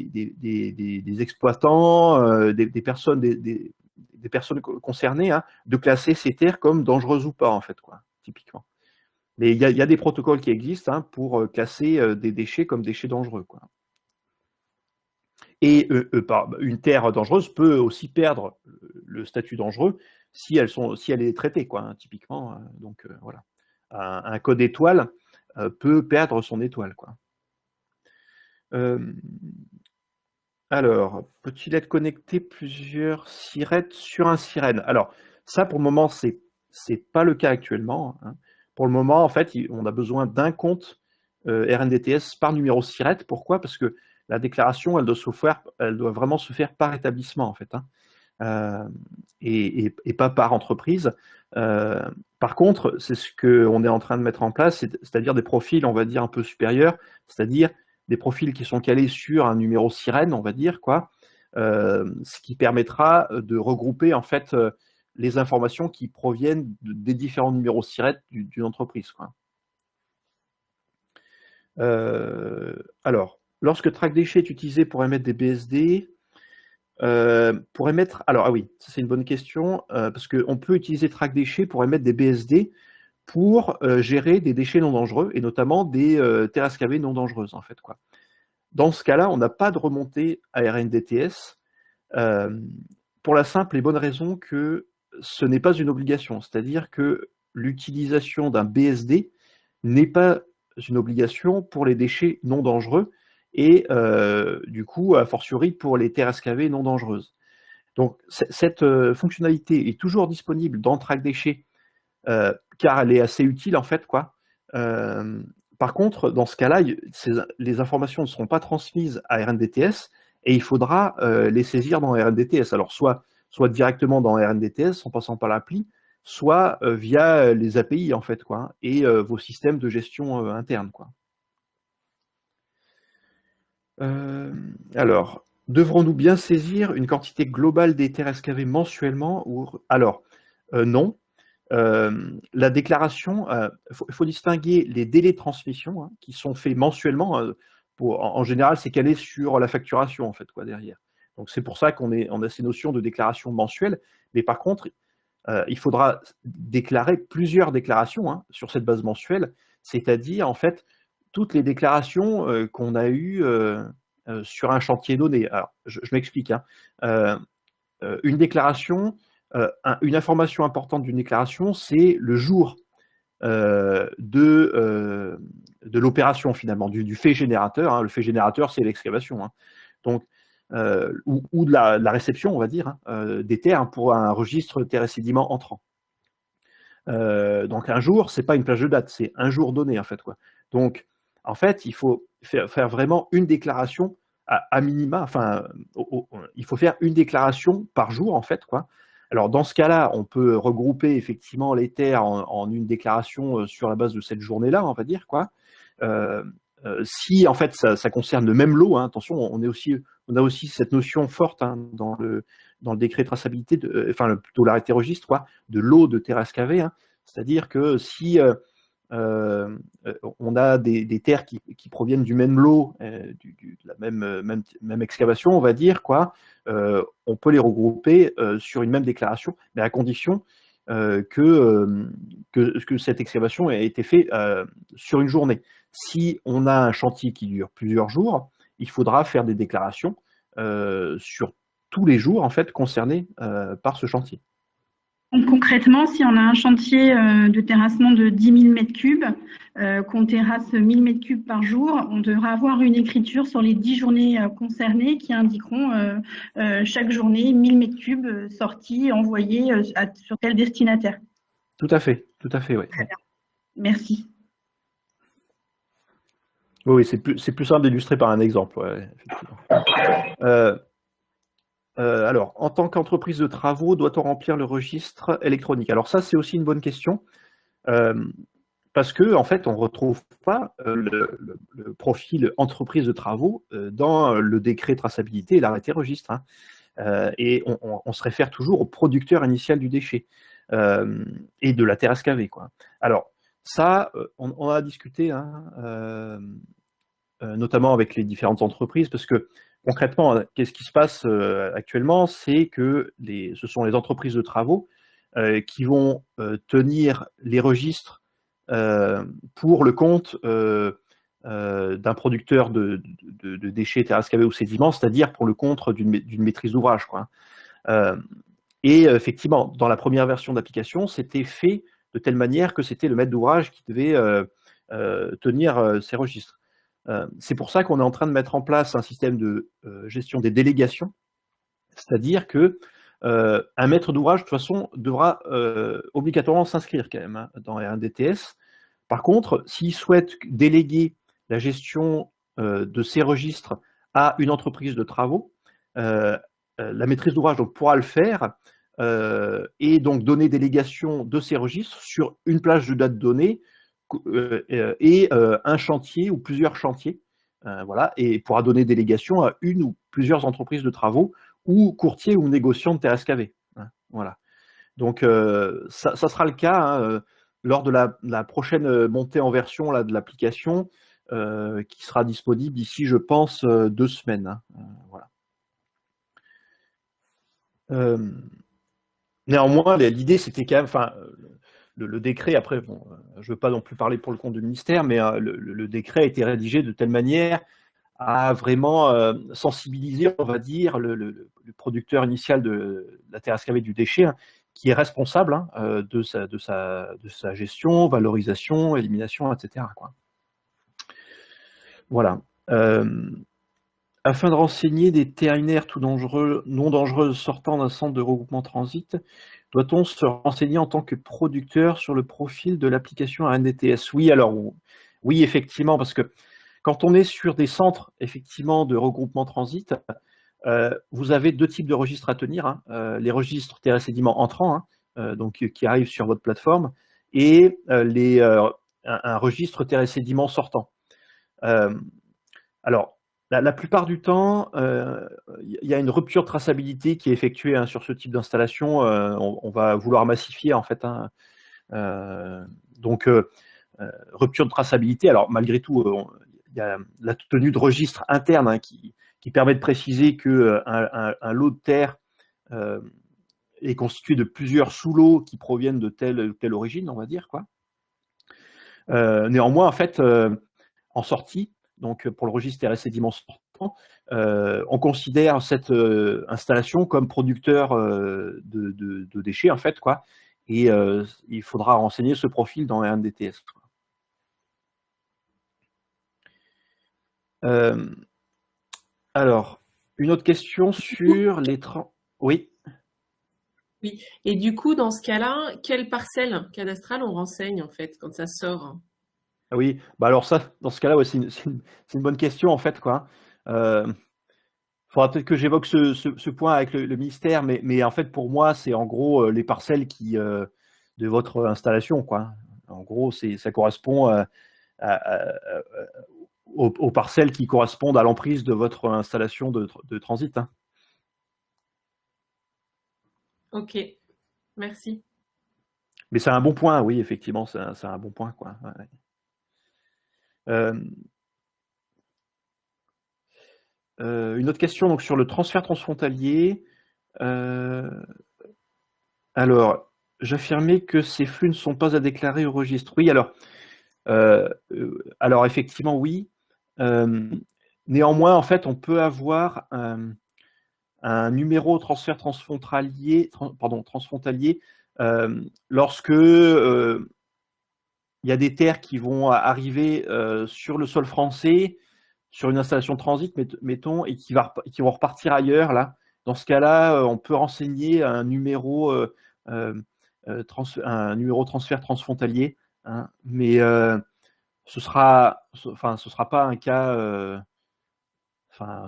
Speaker 3: exploitants, des personnes, des personnes concernées, hein, de classer ces terres comme dangereuses ou pas en fait, quoi, typiquement. Mais il y a des protocoles qui existent, hein, pour classer des déchets comme déchets dangereux, quoi. Et une terre dangereuse peut aussi perdre le statut dangereux si elle est traitée, quoi, hein, typiquement. Donc voilà. Un code étoile peut perdre son étoile, quoi. Alors, peut-il être connecté plusieurs sirettes sur un sirène? Alors, ça, pour le moment, c'est pas le cas actuellement, hein. Pour le moment, en fait, on a besoin d'un compte RNDTS par numéro sirette. Pourquoi? Parce que la déclaration, elle doit vraiment se faire par établissement, en fait, hein, et pas par entreprise. Par contre, c'est ce qu'on est en train de mettre en place, c'est-à-dire des profils, on va dire, un peu supérieurs, c'est-à-dire des profils qui sont calés sur un numéro sirène, on va dire, quoi, ce qui permettra de regrouper en fait les informations qui proviennent des différents numéros sirène d'une entreprise, quoi. Alors, lorsque TrackDéchets est utilisé pour émettre des BSD, pour émettre, alors, ah oui, c'est une bonne question, parce qu'on peut utiliser TrackDéchets pour émettre des BSD pour gérer des déchets non dangereux, et notamment des terres excavées non dangereuses, en fait, quoi. Dans ce cas-là, on n'a pas de remontée à RNDTS, pour la simple et bonne raison que ce n'est pas une obligation, c'est-à-dire que l'utilisation d'un BSD n'est pas une obligation pour les déchets non dangereux, et du coup, a fortiori pour les terres excavées non dangereuses. Donc cette fonctionnalité est toujours disponible dans TrackDéchets, car elle est assez utile en fait, quoi. Par contre, dans ce cas-là, les informations ne seront pas transmises à RNDTS et il faudra les saisir dans RNDTS. Alors soit directement dans RNDTS en passant par l'appli, soit via les API en fait, quoi, et vos systèmes de gestion interne, quoi. Alors, devrons-nous bien saisir une quantité globale des terres excavées mensuellement ou... Alors, non. La déclaration, il faut distinguer les délais de transmission, hein, qui sont faits mensuellement. En général, c'est calé sur la facturation en fait, quoi, derrière. Donc c'est pour ça qu'on a ces notions de déclaration mensuelle. Mais par contre, il faudra déclarer plusieurs déclarations, hein, sur cette base mensuelle, c'est-à-dire en fait toutes les déclarations qu'on a eues sur un chantier donné. Alors, je m'explique, hein. Une déclaration, une information importante d'une déclaration, c'est le jour de l'opération finalement, du fait générateur, hein. Le fait générateur, c'est l'excavation, hein. Donc, ou de la réception, on va dire, hein, des terres, hein, pour un registre terres et sédiments entrants. Donc un jour, c'est pas une plage de date, c'est un jour donné en fait, quoi. Donc en fait, il faut faire vraiment une déclaration à minima, enfin il faut faire une déclaration par jour en fait, quoi. Alors dans ce cas-là, on peut regrouper effectivement les terres en une déclaration sur la base de cette journée-là, on va dire, quoi. Si en fait ça concerne le même lot, hein, attention, on a aussi cette notion forte, hein, dans le décret de traçabilité, enfin plutôt l'arrêté registre, quoi, de lot de terres excavées, hein. C'est-à-dire que si on a des terres qui proviennent du même lot, de la même excavation, on va dire, quoi. On peut les regrouper sur une même déclaration, mais à condition que cette excavation ait été faite sur une journée. Si on a un chantier qui dure plusieurs jours, il faudra faire des déclarations sur tous les jours en fait concernés par ce chantier.
Speaker 5: Donc, concrètement, si on a un chantier de terrassement de 10 000 m3, qu'on terrasse 1 000 m3 par jour, on devra avoir une écriture sur les 10 journées concernées qui indiqueront chaque journée 1 000 m3 sortis, envoyés sur quel destinataire.
Speaker 3: Tout à fait, oui.
Speaker 5: Très bien. Merci.
Speaker 3: Oui, c'est plus simple d'illustrer par un exemple, ouais, effectivement. Alors, en tant qu'entreprise de travaux, doit-on remplir le registre électronique? Alors ça, c'est aussi une bonne question, parce que en fait, on ne retrouve pas le profil entreprise de travaux dans le décret traçabilité et l'arrêté registre, hein. Et on se réfère toujours au producteur initial du déchet et de la terre excavée, quoi. Alors, ça, on a discuté, hein, notamment avec les différentes entreprises, parce que concrètement, qu'est-ce qui se passe actuellement? C'est que ce sont les entreprises de travaux qui vont tenir les registres pour le compte d'un producteur de déchets, terres excavées ou sédiments, c'est-à-dire pour le compte d'une maîtrise d'ouvrage, quoi. Et effectivement, dans la première version d'application, c'était fait de telle manière que c'était le maître d'ouvrage qui devait tenir ces registres. C'est pour ça qu'on est en train de mettre en place un système de gestion des délégations, c'est-à-dire que un maître d'ouvrage, de toute façon, devra obligatoirement s'inscrire quand même, hein, dans un DTS. Par contre, s'il souhaite déléguer la gestion de ces registres à une entreprise de travaux, la maîtrise d'ouvrage pourra le faire et donc donner délégation de ces registres sur une plage de date donnée et un chantier ou plusieurs chantiers, voilà, et pourra donner délégation à une ou plusieurs entreprises de travaux ou courtiers ou négociants de terres excavées, hein, voilà. Donc ça sera le cas, hein, lors de la prochaine montée en version là, de l'application qui sera disponible d'ici, je pense, 2 semaines, hein, voilà. Néanmoins, l'idée c'était quand même, enfin, le décret, après, bon, je ne veux pas non plus parler pour le compte du ministère, mais le décret a été rédigé de telle manière à vraiment sensibiliser, on va dire, le producteur initial de la terre excavée du déchet, hein, qui est responsable, hein, de sa gestion, valorisation, élimination, etc., quoi. Voilà. Afin de renseigner des terres inertes ou non dangereuses sortant d'un centre de regroupement transit, doit-on se renseigner en tant que producteur sur le profil de l'application à NDTS? Oui, alors oui, effectivement, parce que quand on est sur des centres effectivement de regroupement transit, vous avez 2 types de registres à tenir, hein, les registres terres et sédiments entrants, hein, donc qui arrivent sur votre plateforme, et un registre terres et sédiments sortants. Alors, la plupart du temps, il y a une rupture de traçabilité qui est effectuée, hein, sur ce type d'installation. On va vouloir massifier en fait, hein, donc rupture de traçabilité. Alors malgré tout, il y a la tenue de registre interne, hein, qui permet de préciser que un lot de terre est constitué de plusieurs sous-lots qui proviennent de telle origine, on va dire, quoi. Néanmoins, en fait, en sortie, donc pour le registre terres et sédiments sortant, on considère cette installation comme producteur de déchets, en fait, quoi, et il faudra renseigner ce profil dans un DTS. Alors, une autre question sur les... Oui.
Speaker 6: Oui, et du coup, dans ce cas-là, quelle parcelle cadastrale on renseigne, en fait, quand ça sort?
Speaker 3: Oui, bah alors ça, dans ce cas-là, ouais, c'est une bonne question, en fait, quoi. Faudra peut-être que j'évoque ce point avec le ministère, mais en fait, pour moi, c'est en gros les parcelles de votre installation, quoi. En gros, ça correspond aux parcelles qui correspondent à l'emprise de votre installation de transit, hein.
Speaker 6: Ok, merci.
Speaker 3: Mais c'est un bon point, oui, effectivement, c'est un bon point, quoi. Ouais. Une autre question donc, sur le transfert transfrontalier. Alors, j'affirmais que ces flux ne sont pas à déclarer au registre. Oui, alors effectivement, oui. Néanmoins, en fait, on peut avoir un numéro transfert transfrontalier, transfrontalier lorsque il y a des terres qui vont arriver sur le sol français, sur une installation de transit, mettons, et qui vont repartir ailleurs. Là. Dans ce cas-là, on peut renseigner un numéro transfert transfrontalier, hein, mais ce sera pas un cas.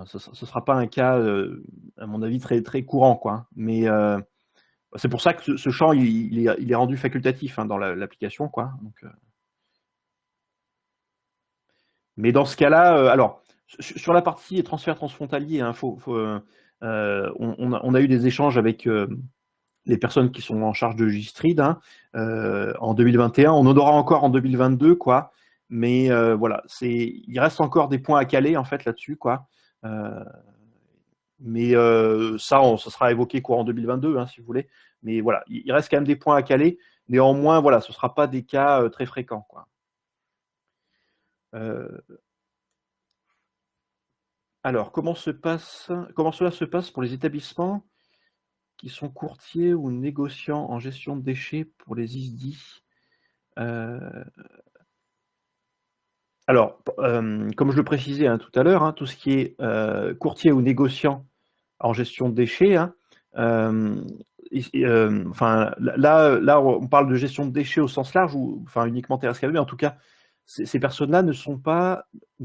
Speaker 3: Ce sera pas un cas, à mon avis, très, très courant, quoi. Mais c'est pour ça que ce champ, il est rendu facultatif, hein, dans l'application, quoi. Donc, mais dans ce cas-là, alors, sur la partie transfert transfrontalier, hein, on a eu des échanges avec les personnes qui sont en charge de Gistrid, hein, en 2021. On en aura encore en 2022, quoi. Mais voilà, il reste encore des points à caler, en fait, là-dessus, quoi. Mais ça sera évoqué courant 2022, hein, si vous voulez. Mais voilà, il reste quand même des points à caler. Néanmoins, voilà, ce ne sera pas des cas très fréquents, quoi. Alors, comment cela se passe pour les établissements qui sont courtiers ou négociants en gestion de déchets pour les ISDI? Alors, comme je le précisais, hein, tout à l'heure, hein, tout ce qui est courtier ou négociant en gestion de déchets, hein, enfin, là, on parle de gestion de déchets au sens large, ou enfin uniquement terrestre, mais en tout cas, ces personnes-là ne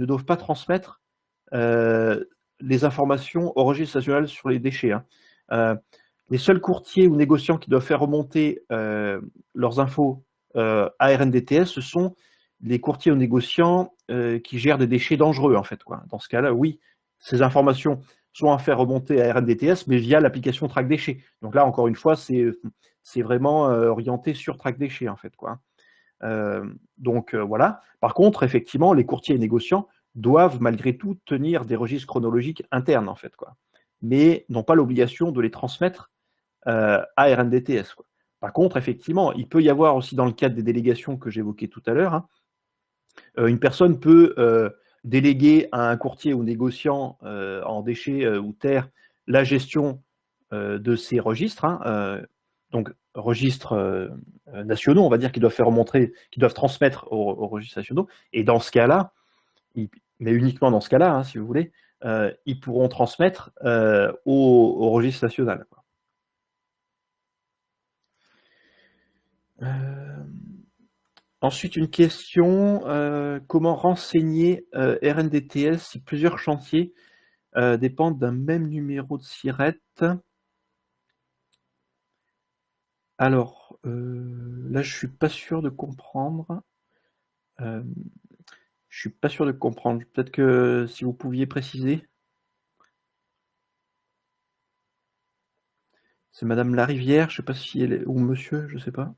Speaker 3: doivent pas transmettre les informations au registre national sur les déchets, hein. Les seuls courtiers ou négociants qui doivent faire remonter leurs infos à RNDTS, ce sont les courtiers ou négociants qui gèrent des déchets dangereux, en fait, quoi. Dans ce cas-là, oui, ces informations sont à faire remonter à RNDTS, mais via l'application Track Déchets. Donc là, encore une fois, c'est vraiment orienté sur Track Déchets, en fait, quoi. Donc voilà. Par contre, effectivement, les courtiers et négociants doivent malgré tout tenir des registres chronologiques internes, en fait, quoi, mais n'ont pas l'obligation de les transmettre à RNDTS, quoi. Par contre, effectivement, il peut y avoir aussi, dans le cadre des délégations que j'évoquais tout à l'heure, hein, une personne peut déléguer à un courtier ou négociant en déchets ou terres la gestion de ces registres, hein, donc registres nationaux, on va dire, qui doivent faire remonter, qui doivent transmettre aux registres nationaux. Et dans ce cas-là, mais uniquement dans ce cas-là, hein, si vous voulez, ils pourront transmettre au registre national, quoi. Ensuite, une question, comment renseigner RNDTS si plusieurs chantiers dépendent d'un même numéro de SIRET? Alors, là, je suis pas sûr de comprendre. Je suis pas sûr de comprendre. Peut-être que si vous pouviez préciser. C'est Madame Larivière, je sais pas si elle est, ou Monsieur, je sais pas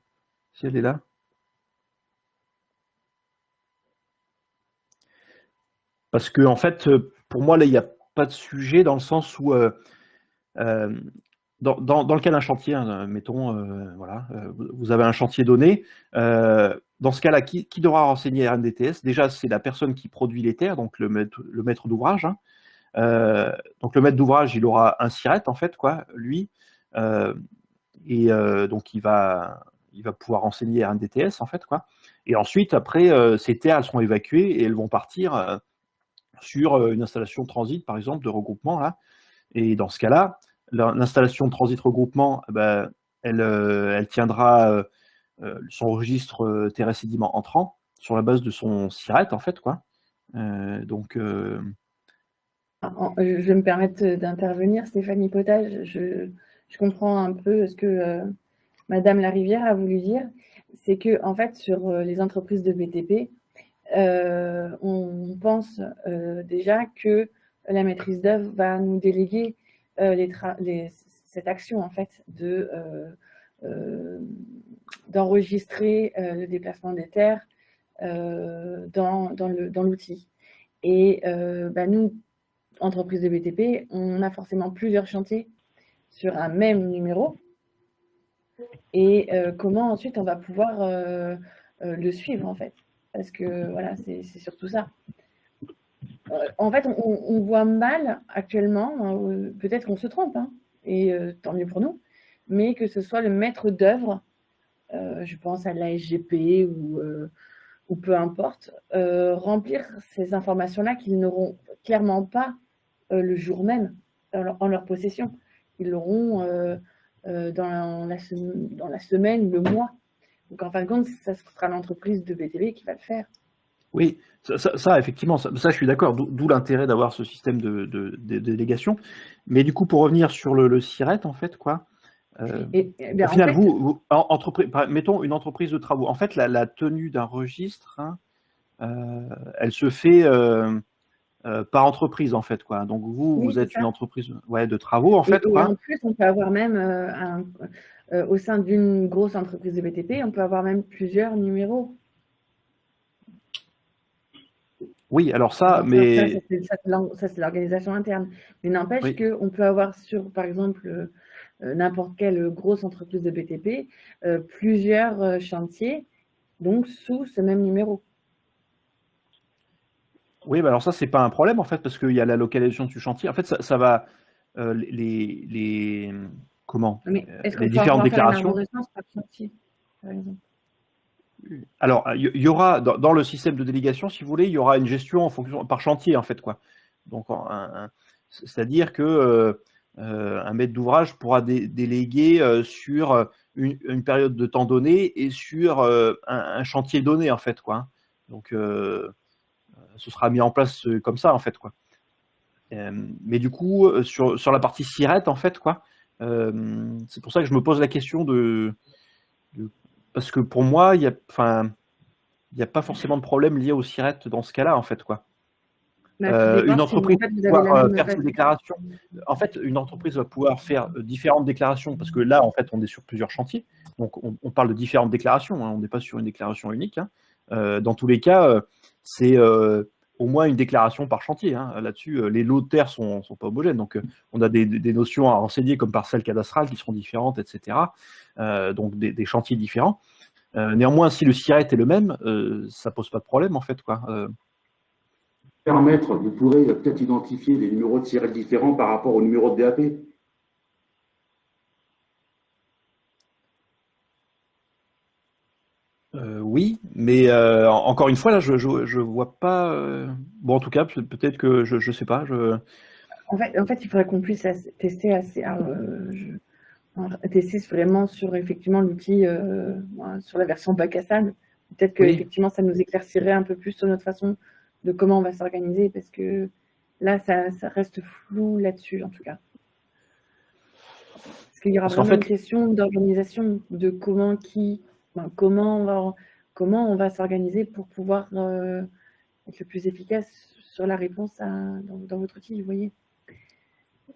Speaker 3: si elle est là. Parce que en fait, pour moi, là, il n'y a pas de sujet dans le sens où dans le cas d'un chantier, hein, mettons, voilà, vous avez un chantier donné. Dans ce cas-là, qui devra renseigner RNDTS? Déjà, c'est la personne qui produit les terres, donc le maître d'ouvrage, hein. Donc le maître d'ouvrage, il aura un SIRET, en fait, quoi, lui, et donc il va pouvoir renseigner RNDTS, en fait, quoi. Et ensuite, après, ces terres, elles seront évacuées et elles vont partir sur une installation de transit, par exemple, de regroupement, là. Et dans ce cas-là, l'installation de transit regroupement, ben, elle tiendra son registre terrestre sédiment entrant sur la base de son SIRET, en fait, quoi. Donc,
Speaker 7: je vais me permettre d'intervenir, Stéphanie Potage. Je comprends un peu ce que Madame Larivière a voulu dire. C'est que, en fait, sur les entreprises de BTP, on pense déjà que la maîtrise d'œuvre va nous déléguer cette action, en fait, d'enregistrer le déplacement des terres dans l'outil. Et nous, entreprise de BTP, on a forcément plusieurs chantiers sur un même numéro. Et comment ensuite on va pouvoir le suivre, en fait. Parce que voilà, c'est surtout ça. En fait, on voit mal actuellement, peut-être qu'on se trompe, hein, et tant mieux pour nous, mais que ce soit le maître d'œuvre, je pense à l'ASGP ou peu importe, remplir ces informations-là qu'ils n'auront clairement pas le jour même en leur possession. Ils l'auront dans la semaine, le mois. Donc en fin de compte, ça sera l'entreprise de BTP qui va le faire.
Speaker 3: Oui, ça effectivement, ça je suis d'accord, d'où l'intérêt d'avoir ce système de délégation. Mais du coup, pour revenir sur le SIRET, en fait, quoi, au final, mettons une entreprise de travaux. En fait, la tenue d'un registre, hein, elle se fait par entreprise, en fait, quoi. Donc vous êtes une entreprise de travaux, en fait.
Speaker 7: Et en plus, on peut avoir même, au sein d'une grosse entreprise de BTP, on peut avoir même plusieurs numéros.
Speaker 3: Oui, alors ça, mais...
Speaker 7: Ça, c'est l'organisation interne. Mais n'empêche qu'on peut avoir sur, par exemple, n'importe quelle grosse entreprise de BTP, plusieurs chantiers, donc sous ce même numéro.
Speaker 3: Oui, bah alors ça, c'est pas un problème, en fait, parce qu'il y a la localisation du chantier. En fait, ça va... comment les différentes déclarations.
Speaker 7: Par chantier, par exemple.
Speaker 3: Alors, il y aura, dans le système de délégation, si vous voulez, il y aura une gestion en fonction par chantier, en fait, quoi. Donc, c'est-à-dire que un maître d'ouvrage pourra déléguer sur une période de temps donnée et sur un chantier donné, en fait, quoi. Donc, ce sera mis en place comme ça, en fait, quoi. Mais du coup, sur la partie SIRET, en fait, quoi, c'est pour ça que je me pose la question parce que pour moi, il n'y a pas forcément de problème lié au SIRET dans ce cas-là, en fait, quoi. Une entreprise va pouvoir faire ses déclarations. En fait, une entreprise va pouvoir faire différentes déclarations, parce que là, en fait, on est sur plusieurs chantiers. Donc, on parle de différentes déclarations, hein, on n'est pas sur une déclaration unique. Hein. Dans tous les cas, c'est au moins une déclaration par chantier. Hein. Là-dessus, les lots de terre sont pas homogènes. Donc, on a des notions à renseigner comme parcelles cadastrales qui seront différentes, etc. Donc, des chantiers différents. Néanmoins, si le SIRET est le même, ça pose pas de problème, en fait, quoi.
Speaker 8: Permettre, vous pourrez peut-être identifier des numéros de SIRET différents par rapport au numéro de DAP.
Speaker 3: Oui, mais encore une fois, là, je vois pas. Bon, en tout cas, peut-être que je sais pas.
Speaker 7: En fait, il faudrait qu'on puisse tester tester vraiment sur effectivement l'outil, sur la version bac à sable. Peut-être que effectivement, ça nous éclaircirait un peu plus sur notre façon de comment on va s'organiser, parce que là, ça reste flou là-dessus, en tout cas. Parce qu'il y aura vraiment une question d'organisation, de comment on va s'organiser pour pouvoir être le plus efficace sur la réponse dans votre outil, vous voyez.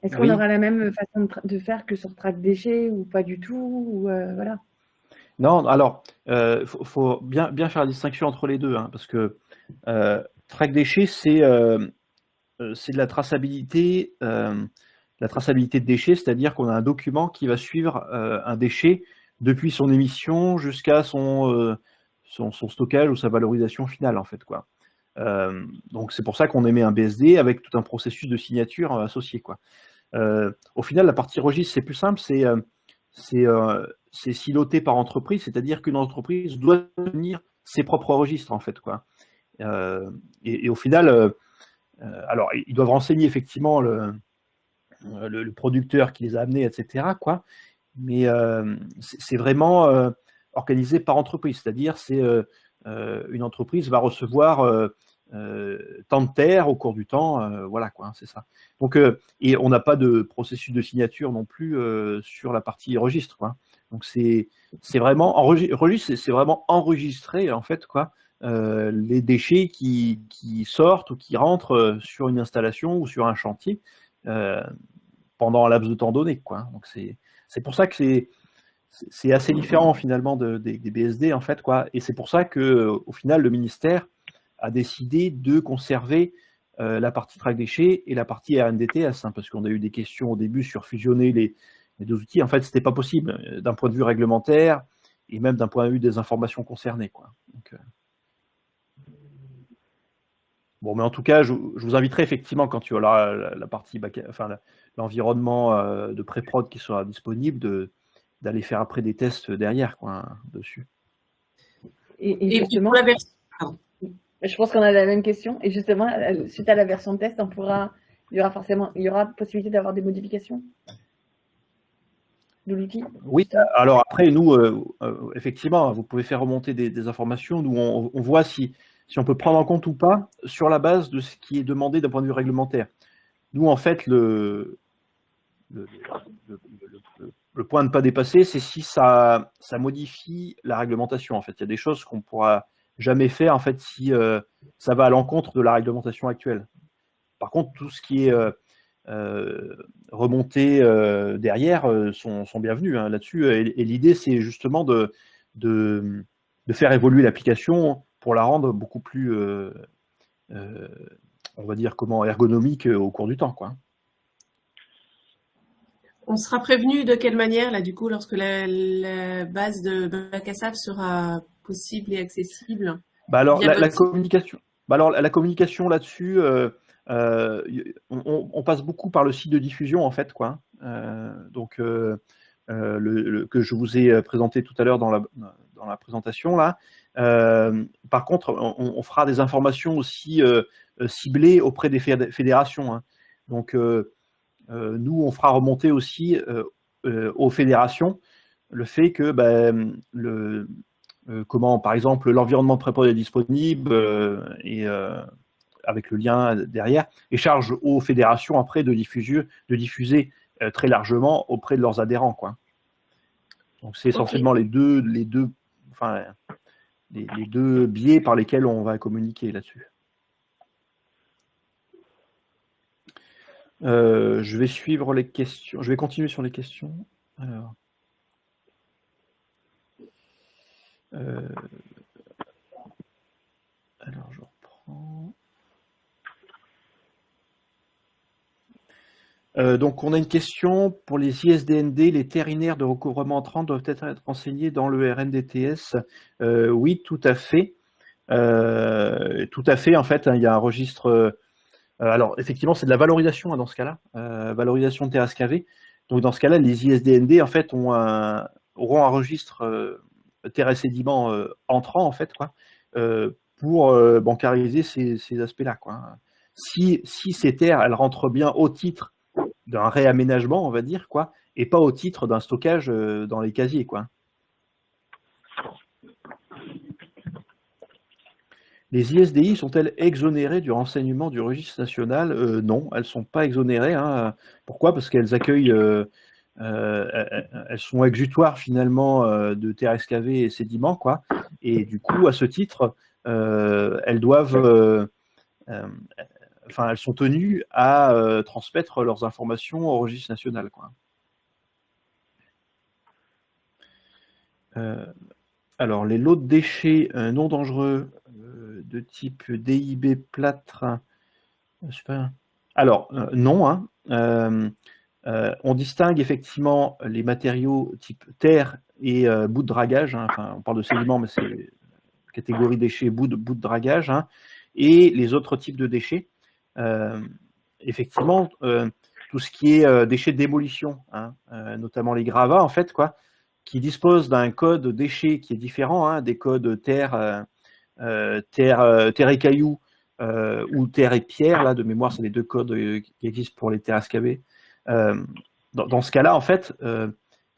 Speaker 7: Est-ce qu'on aura la même façon de faire que sur Track Déchets ou pas du tout, ou voilà.
Speaker 3: Non, alors, faut bien faire la distinction entre les deux, hein, parce que Track Déchets, c'est de la traçabilité de déchets, c'est-à-dire qu'on a un document qui va suivre un déchet depuis son émission jusqu'à son stockage ou sa valorisation finale, en fait, quoi. Donc c'est pour ça qu'on émet un BSD avec tout un processus de signature associé, quoi. Au final, la partie registre, c'est plus simple, c'est siloté par entreprise, c'est-à-dire qu'une entreprise doit tenir ses propres registres, en fait, quoi. Et au final, alors ils doivent renseigner effectivement le producteur qui les a amenés, etc., quoi. Mais c'est vraiment organisé par entreprise, c'est-à-dire une entreprise va recevoir tant de terre au cours du temps, voilà, quoi, c'est ça. Donc, et on n'a pas de processus de signature non plus sur la partie registre, quoi. Donc c'est vraiment registre, c'est vraiment enregistrer, en fait, quoi, les déchets qui sortent ou qui rentrent sur une installation ou sur un chantier pendant un laps de temps donné, quoi. Donc c'est pour ça que c'est assez différent finalement des BSD en fait, quoi. Et c'est pour ça que au final le ministère a décidé de conserver la partie track déchets et la partie RNDTS, hein, parce qu'on a eu des questions au début sur fusionner les deux outils. En fait, c'était pas possible d'un point de vue réglementaire et même d'un point de vue des informations concernées, quoi. Donc, bon, mais en tout cas, je vous inviterai effectivement quand tu auras la partie, l'environnement de pré-prod qui sera disponible, d'aller faire après des tests derrière, quoi, hein, dessus.
Speaker 7: Et
Speaker 6: Et
Speaker 7: justement,
Speaker 6: pour la version. Pardon.
Speaker 7: je pense qu'on a la même question. Et justement, suite à la version de test, il y aura possibilité d'avoir des modifications de l'outil.
Speaker 3: Oui, alors après, nous, effectivement, vous pouvez faire remonter des informations. Nous, on voit si on peut prendre en compte ou pas sur la base de ce qui est demandé d'un point de vue réglementaire. Nous, en fait, le point à ne pas dépasser, c'est si ça modifie la réglementation. En fait, il y a des choses qu'on ne pourra jamais faire en fait, si ça va à l'encontre de la réglementation actuelle. Par contre, tout ce qui est remonté derrière sont bienvenus, hein, là-dessus. Et l'idée, c'est justement de faire évoluer l'application pour la rendre beaucoup plus, on va dire, ergonomique au cours du temps, quoi.
Speaker 6: On sera prévenu de quelle manière, là, du coup, lorsque la base de bac à sable sera possible et accessible?
Speaker 3: Alors, la communication. Alors, la communication là-dessus, on passe beaucoup par le site de diffusion, en fait, quoi. Donc, que je vous ai présenté tout à l'heure dans la présentation, là. Par contre, on fera des informations aussi ciblées auprès des fédérations, hein. Donc, nous, on fera remonter aussi aux fédérations le fait que par exemple, l'environnement de pré-prod est disponible et avec le lien derrière, et charge aux fédérations après de diffuser très largement auprès de leurs adhérents, quoi. Donc c'est essentiellement les deux biais par lesquels on va communiquer là-dessus. Je vais suivre les questions. Je vais continuer sur les questions. Alors, je reprends. Donc, on a une question pour les ISDND. Les terinaires de recouvrement entrant doivent être enseignés dans le RNDTS. Oui, tout à fait. Tout à fait. En fait, hein, il y a un registre. Alors, effectivement, c'est de la valorisation, hein, dans ce cas-là, valorisation de TRSKV. Donc, dans ce cas-là, les ISDND, en fait, auront un registre terre et sédiments entrant, en fait, quoi, pour bancariser ces aspects-là, quoi. Si ces terres, elles rentrent bien au titre d'un réaménagement, on va dire, quoi, et pas au titre d'un stockage dans les casiers, quoi. Les ISDI sont-elles exonérées du renseignement du registre national? Non, elles ne sont pas exonérées, hein. Pourquoi? Parce qu'elles accueillent, elles sont exutoires finalement de TRSKV et sédiments, quoi. Et du coup, à ce titre, elles doivent, elles sont tenues à transmettre leurs informations au registre national, quoi. Alors, les lots de déchets non dangereux de type DIB plâtre, alors non, hein, on distingue effectivement les matériaux type terre et bout de dragage, hein, enfin, on parle de sédiments, mais c'est catégorie déchets, bout de dragage, hein, et les autres types de déchets. Effectivement, tout ce qui est déchets de démolition, hein, notamment les gravats, en fait, quoi, qui disposent d'un code déchets qui est différent, hein, des codes terre et cailloux ou terre et pierre, là, de mémoire, c'est les deux codes qui existent pour les TRSKV. Dans ce cas-là, en fait,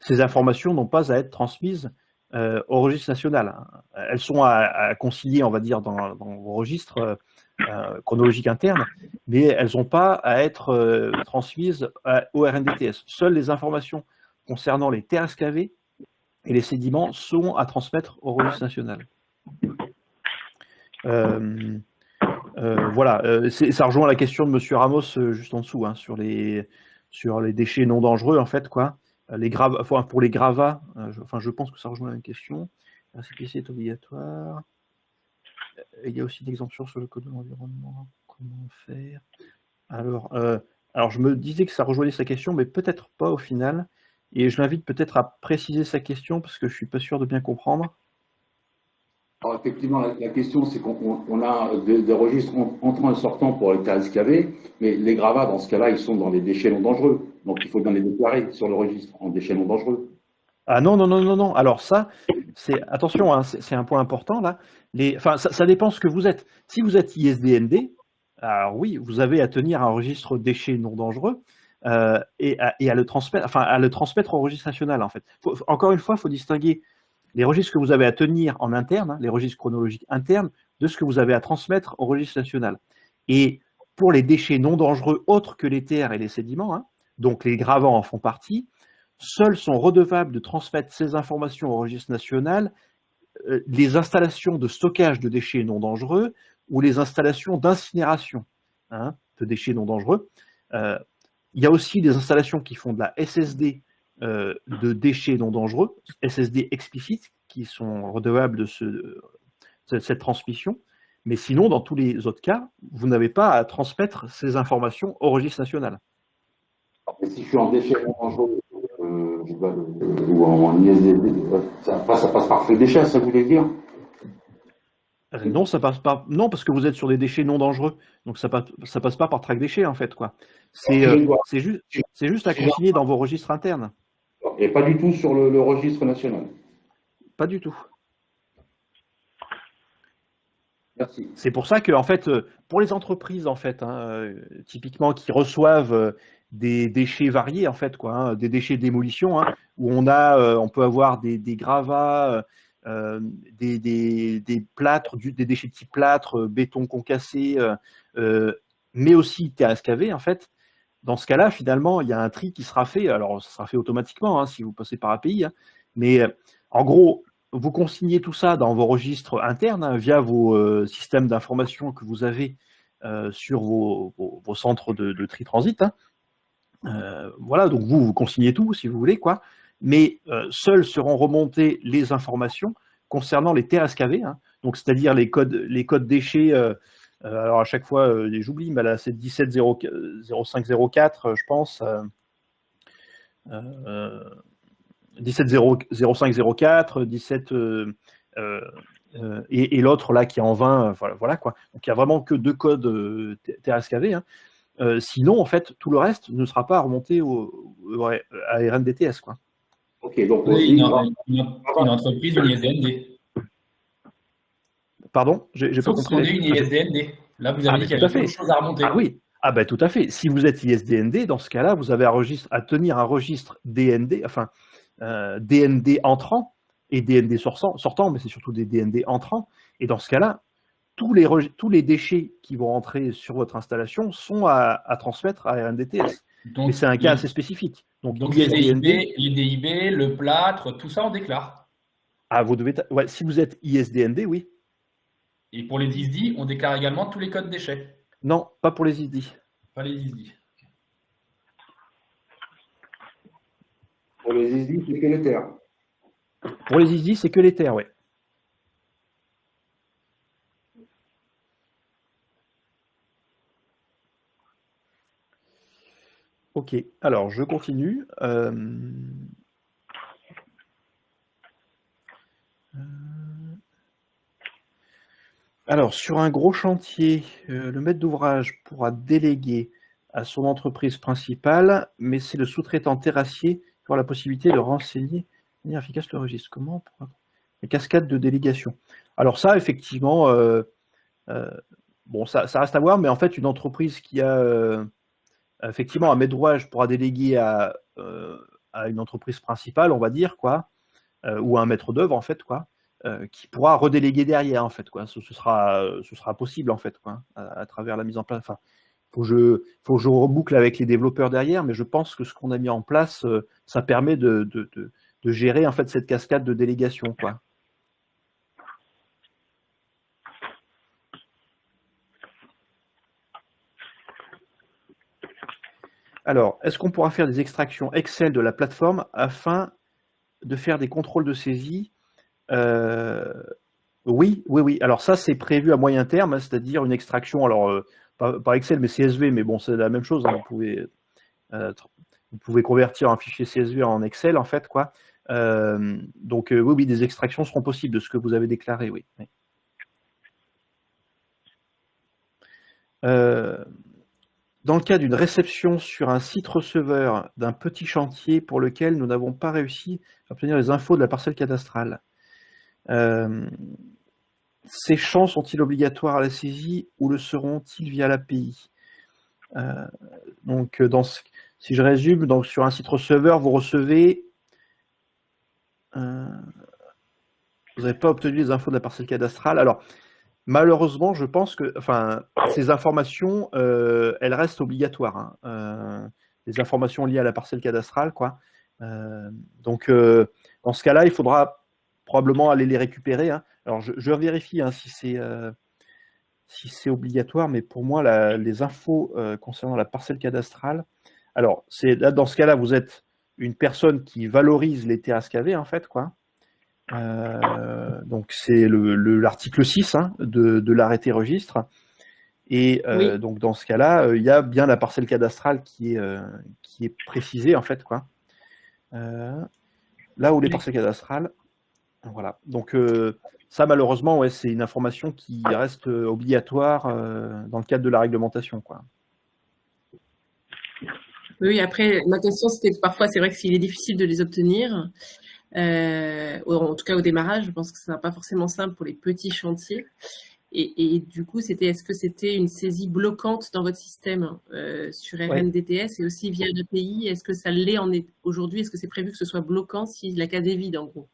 Speaker 3: ces informations n'ont pas à être transmises au registre national. Elles sont à concilier, on va dire, dans vos registres chronologiques internes, mais elles n'ont pas à être transmises au RNDTS. Seules les informations concernant les TRSKV et les sédiments sont à transmettre au registre national. Voilà, ça rejoint la question de M. Ramos juste en dessous, hein, sur les déchets non dangereux, en fait, quoi. Enfin, pour les gravats, je pense que ça rejoint la même question. La CPC est obligatoire. Il y a aussi d'exemptions sur le code de l'environnement. Comment faire? Alors, je me disais que ça rejoignait sa question, mais peut-être pas au final. Et je l'invite peut-être à préciser sa question parce que je suis pas sûr de bien comprendre.
Speaker 8: Alors, effectivement, la question, c'est qu'on a des registres entrants et sortants pour les terres excavées, mais les gravats, dans ce cas-là, ils sont dans les déchets non dangereux. Donc, il faut bien les déclarer sur le registre en déchets non dangereux.
Speaker 3: Ah non, non, non, non, non. Alors ça, attention, hein, c'est un point important là. Enfin, ça dépend ce que vous êtes. Si vous êtes ISDND, alors oui, vous avez à tenir un registre déchets non dangereux et à le transmettre au registre national en fait. Encore une fois, il faut distinguer les registres que vous avez à tenir en interne, hein, les registres chronologiques internes, de ce que vous avez à transmettre au registre national. Et pour les déchets non dangereux autres que les terres et les sédiments, hein, donc les gravats en font partie, seuls sont redevables de transmettre ces informations au registre national les installations de stockage de déchets non dangereux ou les installations d'incinération de déchets non dangereux. Il y a aussi des installations qui font de la SSD de déchets non dangereux, SSD explicites, qui sont redevables de cette transmission. Mais sinon, dans tous les autres cas, vous n'avez pas à transmettre ces informations au registre national.
Speaker 8: Et si je suis en déchets non dangereux, ou en ISDD, ça passe par feu déchets, ça voulait dire?
Speaker 3: Non, ça passe pas. Non, parce que vous êtes sur des déchets non dangereux, donc ça passe pas par track déchets en fait, quoi. C'est juste à consigner dans vos registres internes.
Speaker 8: Et pas du tout sur le registre national.
Speaker 3: Pas du tout.
Speaker 8: Merci.
Speaker 3: C'est pour ça que, en fait, pour les entreprises, en fait, typiquement qui reçoivent des déchets variés, en fait, quoi, des déchets de démolition, où on peut avoir des gravats, des plâtres, des déchets de type plâtre, béton concassé, mais aussi terre excavée, en fait. Dans ce cas-là, finalement, il y a un tri qui sera fait. Alors, ça sera fait automatiquement si vous passez par API, mais en gros, vous consignez tout ça dans vos registres internes via vos systèmes d'information que vous avez sur vos centres de tri transit. Voilà, donc vous consignez tout si vous voulez, quoi. Mais seuls seront remontées les informations concernant les terres excavées, donc c'est-à-dire les codes déchets. Alors à chaque fois, j'oublie, mais là c'est 170504, je pense. 170504, 17 et l'autre là qui est en 20, voilà quoi. Donc il n'y a vraiment que deux codes terre excavée. Sinon, en fait, tout le reste ne sera pas remonté à RNDTS, quoi.
Speaker 8: Ok, donc
Speaker 9: oui, une entreprise, une ISDND.
Speaker 3: Pardon, j'ai pas
Speaker 9: Sauf
Speaker 3: compris.
Speaker 9: si on est une ISDND. Là, vous avez dit qu'il y avait d'autres choses à remonter.
Speaker 3: Ah oui, ben, tout à fait. Si vous êtes ISDND, dans ce cas-là, vous avez à tenir un registre DND, enfin DND entrant et DND sortant, mais c'est surtout des DND entrants. Et dans ce cas-là, tous les déchets qui vont rentrer sur votre installation sont à transmettre à RNDTS.
Speaker 9: Donc,
Speaker 3: mais c'est un cas assez spécifique. Donc
Speaker 9: les DIB, le plâtre, tout ça, on déclare.
Speaker 3: Ah, vous devez. Ouais, si vous êtes ISDND, oui.
Speaker 9: Et pour les ISDI, on déclare également tous les codes déchets.
Speaker 3: Non, pas pour les ISDI.
Speaker 9: Pas les ISDI.
Speaker 8: Pour les ISDI, c'est que les terres.
Speaker 3: Pour les ISDI, c'est que les terres, oui. Ok, alors je continue. Alors, sur un gros chantier, le maître d'ouvrage pourra déléguer à son entreprise principale, mais c'est le sous-traitant terrassier qui aura la possibilité de renseigner de manière efficace le registre. Comment les cascades de délégation. Alors ça, effectivement, bon, ça reste à voir, mais en fait, une entreprise qui a effectivement un maître d'ouvrage pourra déléguer à une entreprise principale, on va dire, quoi, ou à un maître d'œuvre, en fait, quoi. Qui pourra redéléguer derrière, en fait, quoi. Ce sera possible, en fait, quoi, à travers la mise en place. Enfin, faut que je reboucle avec les développeurs derrière, mais je pense que ce qu'on a mis en place, ça permet de gérer, en fait, cette cascade de délégation, quoi. Alors, est-ce qu'on pourra faire des extractions Excel de la plateforme afin de faire des contrôles de saisie? Oui, oui, oui. Alors ça, c'est prévu à moyen terme, hein, c'est-à-dire une extraction, alors pas Excel, mais CSV, mais bon, c'est la même chose, hein, vous pouvez convertir un fichier CSV en Excel, en fait, quoi. Donc, oui, oui, des extractions seront possibles de ce que vous avez déclaré, oui. Oui. Dans le cas d'une réception sur un site receveur d'un petit chantier pour lequel nous n'avons pas réussi à obtenir les infos de la parcelle cadastrale, ces champs sont-ils obligatoires à la saisie ou le seront-ils via l'API? Donc, si je résume, donc sur un site receveur, vous recevez, vous n'avez pas obtenu les infos de la parcelle cadastrale. Alors, malheureusement, je pense que, enfin, ces informations, elles restent obligatoires, hein, les informations liées à la parcelle cadastrale, quoi. Donc, dans ce cas-là, il faudra probablement aller les récupérer, hein. Alors, je vérifie, hein, si c'est obligatoire, mais pour moi, les infos concernant la parcelle cadastrale, alors, là, dans ce cas-là, vous êtes une personne qui valorise les terrasses cavées, en fait, quoi. Donc, c'est l'article 6, hein, de l'arrêté registre. Et
Speaker 6: Oui.
Speaker 3: donc, dans ce cas-là, il y a bien la parcelle cadastrale qui est précisée, en fait, quoi. Là où les parcelles cadastrales, voilà. Donc, ça, malheureusement, ouais, c'est une information qui reste obligatoire dans le cadre de la réglementation, quoi.
Speaker 6: Oui, après, ma question, c'était que parfois, c'est vrai que s'il est difficile de les obtenir, en tout cas au démarrage, je pense que ce n'est pas forcément simple pour les petits chantiers. Et du coup, est-ce que c'était une saisie bloquante dans votre système sur RNDTS et aussi via l'API? Est-ce que ça l'est aujourd'hui? Est-ce que c'est prévu que ce soit bloquant si la case est vide, en gros?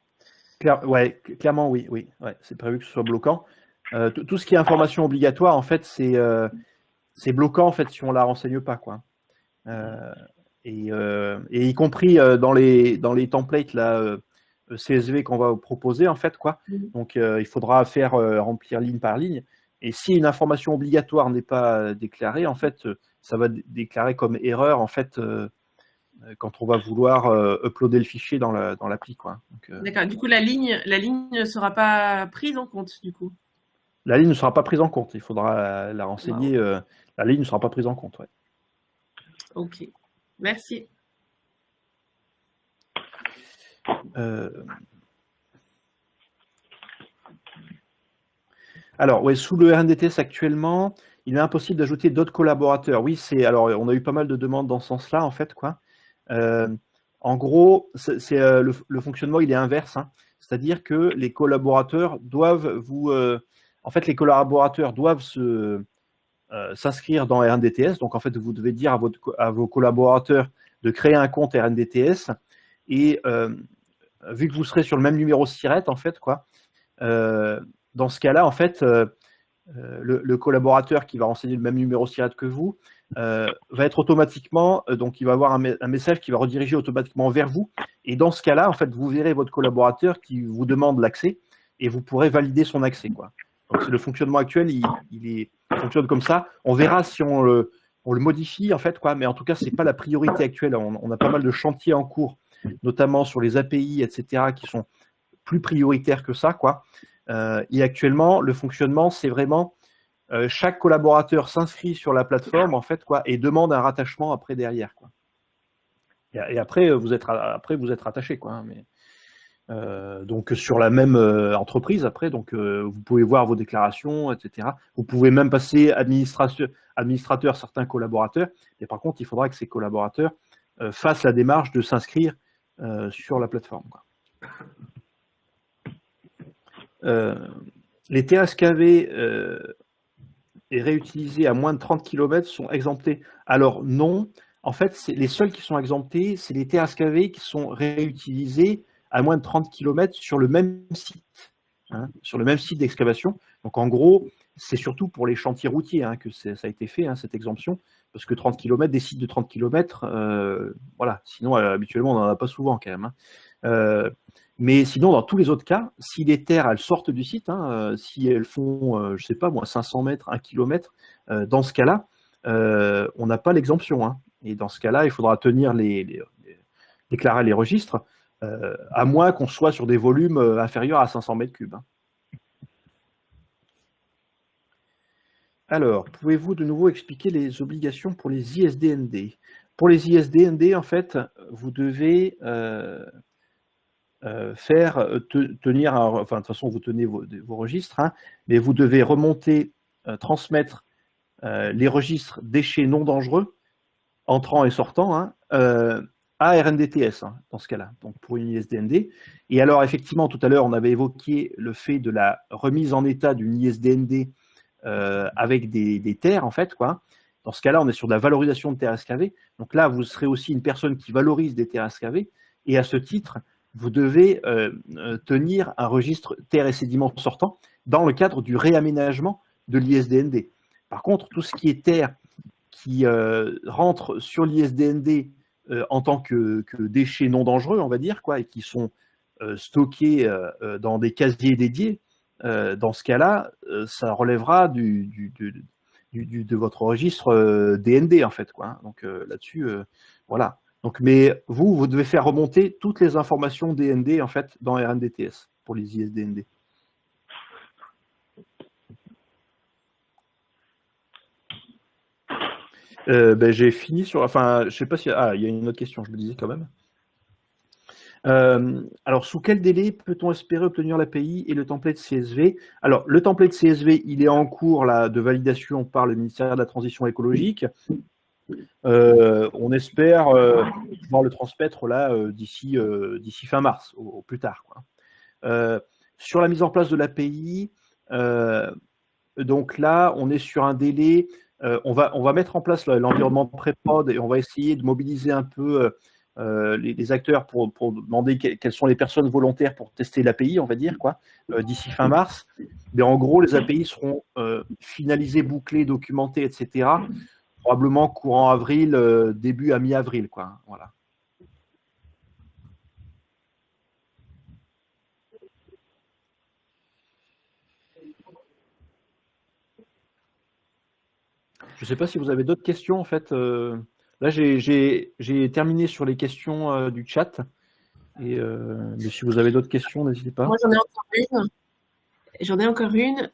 Speaker 3: Ouais, clairement, oui, oui. Ouais, c'est prévu que ce soit bloquant. Tout ce qui est information obligatoire, en fait, c'est bloquant, en fait, si on ne la renseigne pas, quoi. Et y compris dans les templates là, CSV qu'on va proposer, en fait, quoi. Donc, il faudra faire remplir ligne par ligne. Et si une information obligatoire n'est pas déclarée, en fait, ça va déclarer comme erreur, en fait, quand on va vouloir uploader le fichier dans l'appli, quoi.
Speaker 6: D'accord. Du coup, la ligne ne sera pas prise en compte, du coup.
Speaker 3: La ligne ne sera pas prise en compte. Il faudra la renseigner. Wow. La ligne ne sera pas prise en compte, ouais.
Speaker 6: Ok. Merci.
Speaker 3: Alors, ouais, sous le RNDTS actuellement, il est impossible d'ajouter d'autres collaborateurs. Oui, alors on a eu pas mal de demandes dans ce sens-là, en fait, quoi. En gros, le fonctionnement, il est inverse, hein. C'est-à-dire que les collaborateurs doivent en fait, les collaborateurs doivent s'inscrire dans RNDTS. Donc, en fait, vous devez dire à vos collaborateurs de créer un compte RNDTS. Et vu que vous serez sur le même numéro SIRET, en fait, quoi, dans ce cas-là, en fait, le collaborateur qui va renseigner le même numéro SIRET que vous va être automatiquement, donc il va avoir un message qui va rediriger automatiquement vers vous. Et dans ce cas-là, en fait, vous verrez votre collaborateur qui vous demande l'accès et vous pourrez valider son accès, quoi. Donc, le fonctionnement actuel, il fonctionne comme ça. On verra si on le modifie, en fait, quoi. Mais en tout cas, c'est pas la priorité actuelle. On a pas mal de chantiers en cours, notamment sur les API, etc., qui sont plus prioritaires que ça, quoi. Et actuellement, le fonctionnement, c'est vraiment chaque collaborateur s'inscrit sur la plateforme, en fait, quoi, et demande un rattachement après derrière, quoi. Et après, vous êtes rattaché, quoi. Hein, mais donc sur la même entreprise après, donc vous pouvez voir vos déclarations, etc. Vous pouvez même passer administrateur certains collaborateurs, et par contre il faudra que ces collaborateurs fassent la démarche de s'inscrire sur la plateforme, quoi. Les TSKV et réutilisés à moins de 30 km sont exemptés. Alors non, en fait les seuls qui sont exemptés, c'est les TSKV qui sont réutilisés à moins de 30 km sur le même site, hein, sur le même site d'excavation. Donc en gros, c'est surtout pour les chantiers routiers, hein, que ça a été fait, hein, cette exemption, parce que 30 km, des sites de 30 km, voilà, sinon habituellement on n'en a pas souvent quand même, hein. Mais sinon, dans tous les autres cas, si les terres elles sortent du site, hein, si elles font, je sais pas moi, 500 mètres, 1 km, dans ce cas-là, on n'a pas l'exemption, hein. Et dans ce cas-là, il faudra déclarer les registres, à moins qu'on soit sur des volumes inférieurs à 500 mètres cubes. Alors, pouvez-vous de nouveau expliquer les obligations pour les ISDND? Pour les ISDND, en fait, vous devez tenir, enfin, de toute façon, vous tenez vos registres, hein, mais vous devez remonter, transmettre les registres déchets non dangereux, entrants et sortants, hein, à RNDTS, hein, dans ce cas-là, donc pour une ISDND. Et alors, effectivement, tout à l'heure, on avait évoqué le fait de la remise en état d'une ISDND avec des terres, en fait, quoi. Dans ce cas-là, on est sur de la valorisation de terres excavées. Donc là, vous serez aussi une personne qui valorise des terres excavées. Et à ce titre, vous devez tenir un registre terres et sédiments sortants dans le cadre du réaménagement de l'ISDND. Par contre, tout ce qui est terre qui rentre sur l'ISDND en tant que déchets non dangereux, on va dire, quoi, et qui sont stockés dans des casiers dédiés, dans ce cas-là, ça relèvera de votre registre DND, en fait, quoi. Donc là-dessus, voilà. Donc, mais vous devez faire remonter toutes les informations DND, en fait, dans RNDTS pour les ISDND. J'ai fini sur... Enfin, je sais pas si... Ah, il y a une autre question, je me disais quand même. Alors, sous quel délai peut-on espérer obtenir l'API et le template CSV? Alors, le template CSV, il est en cours là, de validation par le ministère de la Transition écologique. On espère pouvoir le transmettre là d'ici fin mars, au plus tard, quoi. Sur la mise en place de l'API, donc là, on est sur un délai... on va mettre en place l'environnement pré-prod et on va essayer de mobiliser un peu les acteurs pour demander quelles sont les personnes volontaires pour tester l'API, on va dire, quoi, d'ici fin mars. Mais en gros, les API seront finalisées, bouclées, documentées, etc. Probablement courant avril, début à mi-avril, quoi. Voilà. Je ne sais pas si vous avez d'autres questions, en fait. Là, j'ai terminé sur les questions du chat. Mais si vous avez d'autres questions, n'hésitez pas.
Speaker 6: Moi, j'en ai encore une. J'en ai encore une.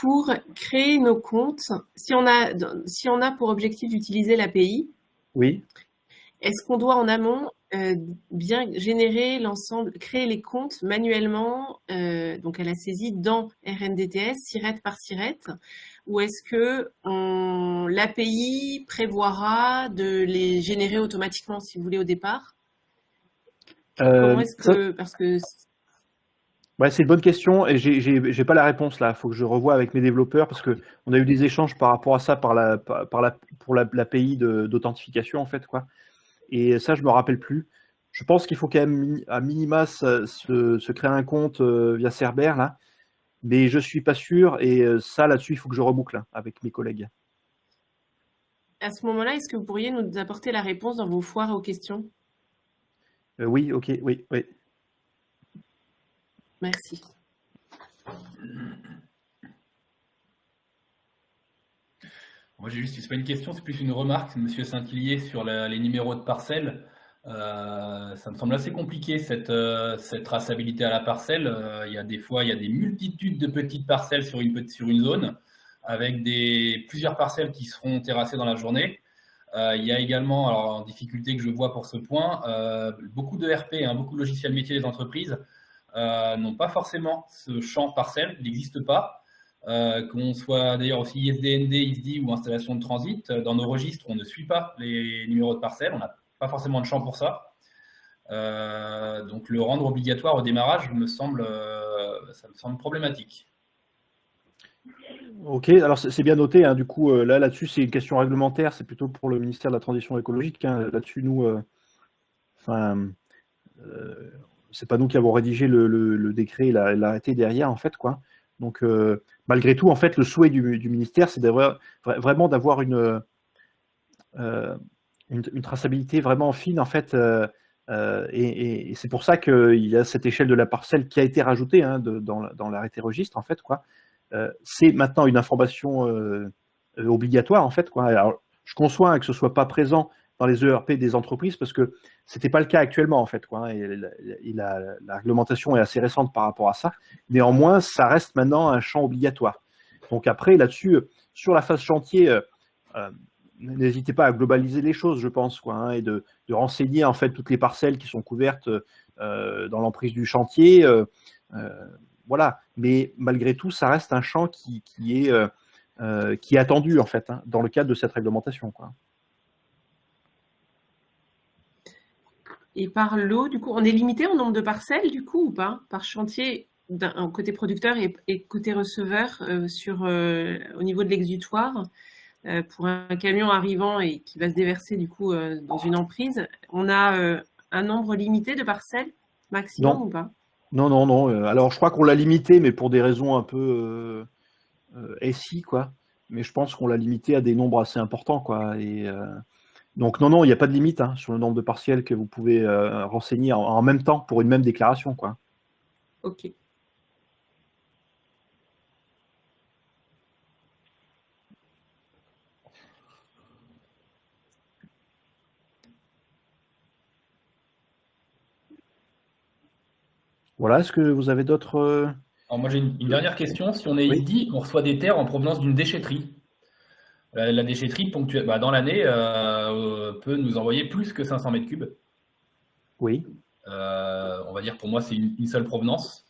Speaker 6: Pour créer nos comptes, si on a pour objectif d'utiliser l'API,
Speaker 3: oui.
Speaker 6: Est-ce qu'on doit en amont bien générer l'ensemble, créer les comptes manuellement, donc à la saisie dans RNDTS, SIRET par SIRET, ou est-ce que l'API prévoira de les générer automatiquement, si vous voulez, au départ? Comment est-ce que... Parce que...
Speaker 3: Ouais, c'est une bonne question et j'ai pas la réponse là. Il faut que je revoie avec mes développeurs parce qu'on a eu des échanges par rapport à ça pour l'API d'authentification, en fait, quoi. Et ça, je me rappelle plus. Je pense qu'il faut quand même à minima se créer un compte via Cerber, là. Mais je suis pas sûr et ça, là-dessus, il faut que je reboucle avec mes collègues.
Speaker 6: À ce moment-là, est-ce que vous pourriez nous apporter la réponse dans vos foires aux questions?
Speaker 3: Oui, ok, oui.
Speaker 6: Merci.
Speaker 9: Moi, j'ai juste, c'est pas une question, c'est plus une remarque, Monsieur Saint-Hillier, sur les numéros de parcelles. Ça me semble assez compliqué, cette traçabilité à la parcelle. Il y a des fois, il y a des multitudes de petites parcelles sur une zone, avec plusieurs parcelles qui seront terrassées dans la journée. Il y a également, alors, en difficulté que je vois pour ce point, beaucoup de RP, beaucoup de logiciels métiers des entreprises n'ont pas forcément ce champ parcelle, il n'existe pas. Qu'on soit d'ailleurs aussi ISDND, ISDI ou installation de transit, dans nos registres, on ne suit pas les numéros de parcelles, on n'a pas forcément de champ pour ça. Donc le rendre obligatoire au démarrage ça me semble problématique.
Speaker 3: Ok, alors c'est bien noté, hein, du coup, là-dessus, c'est une question réglementaire, c'est plutôt pour le ministère de la Transition écologique, hein. Là-dessus, nous, c'est pas nous qui avons rédigé le décret et l'arrêté derrière, en fait, quoi. Donc, malgré tout, en fait, le souhait du ministère, c'est vraiment d'avoir une traçabilité vraiment fine, en fait, et c'est pour ça qu'il y a cette échelle de la parcelle qui a été rajoutée, hein, dans l'arrêté registre, en fait, quoi. C'est maintenant une information obligatoire, en fait, quoi. Alors, je conçois, hein, que ce soit pas présent dans les ERP des entreprises, parce que ce n'était pas le cas actuellement, en fait, quoi, hein, et la réglementation est assez récente par rapport à ça. Néanmoins, ça reste maintenant un champ obligatoire. Donc après, là-dessus, sur la phase chantier, n'hésitez pas à globaliser les choses, je pense, quoi, hein, et de renseigner en fait toutes les parcelles qui sont couvertes dans l'emprise du chantier. Voilà. Mais malgré tout, ça reste un champ qui est attendu en fait, hein, dans le cadre de cette réglementation, quoi.
Speaker 6: Et par lot, du coup, on est limité en nombre de parcelles, du coup, ou pas? Par chantier, côté producteur et côté receveur, au niveau de l'exutoire, pour un camion arrivant et qui va se déverser, du coup, dans une emprise, on a un nombre limité de parcelles maximum ou pas?
Speaker 3: Non. Alors, je crois qu'on l'a limité, mais pour des raisons un peu SI, quoi. Mais je pense qu'on l'a limité à des nombres assez importants, quoi. Et donc, non, il n'y a pas de limite, hein, sur le nombre de partiels que vous pouvez renseigner en même temps pour une même déclaration, quoi.
Speaker 6: Ok.
Speaker 3: Voilà, est-ce que vous avez d'autres...
Speaker 9: Alors moi j'ai une dernière question. Si on est
Speaker 3: Oui.
Speaker 9: ISDI, on reçoit des terres en provenance d'une déchetterie. La déchetterie dans l'année peut nous envoyer plus que 500 mètres cubes.
Speaker 3: Oui.
Speaker 9: On va dire pour moi c'est une seule provenance.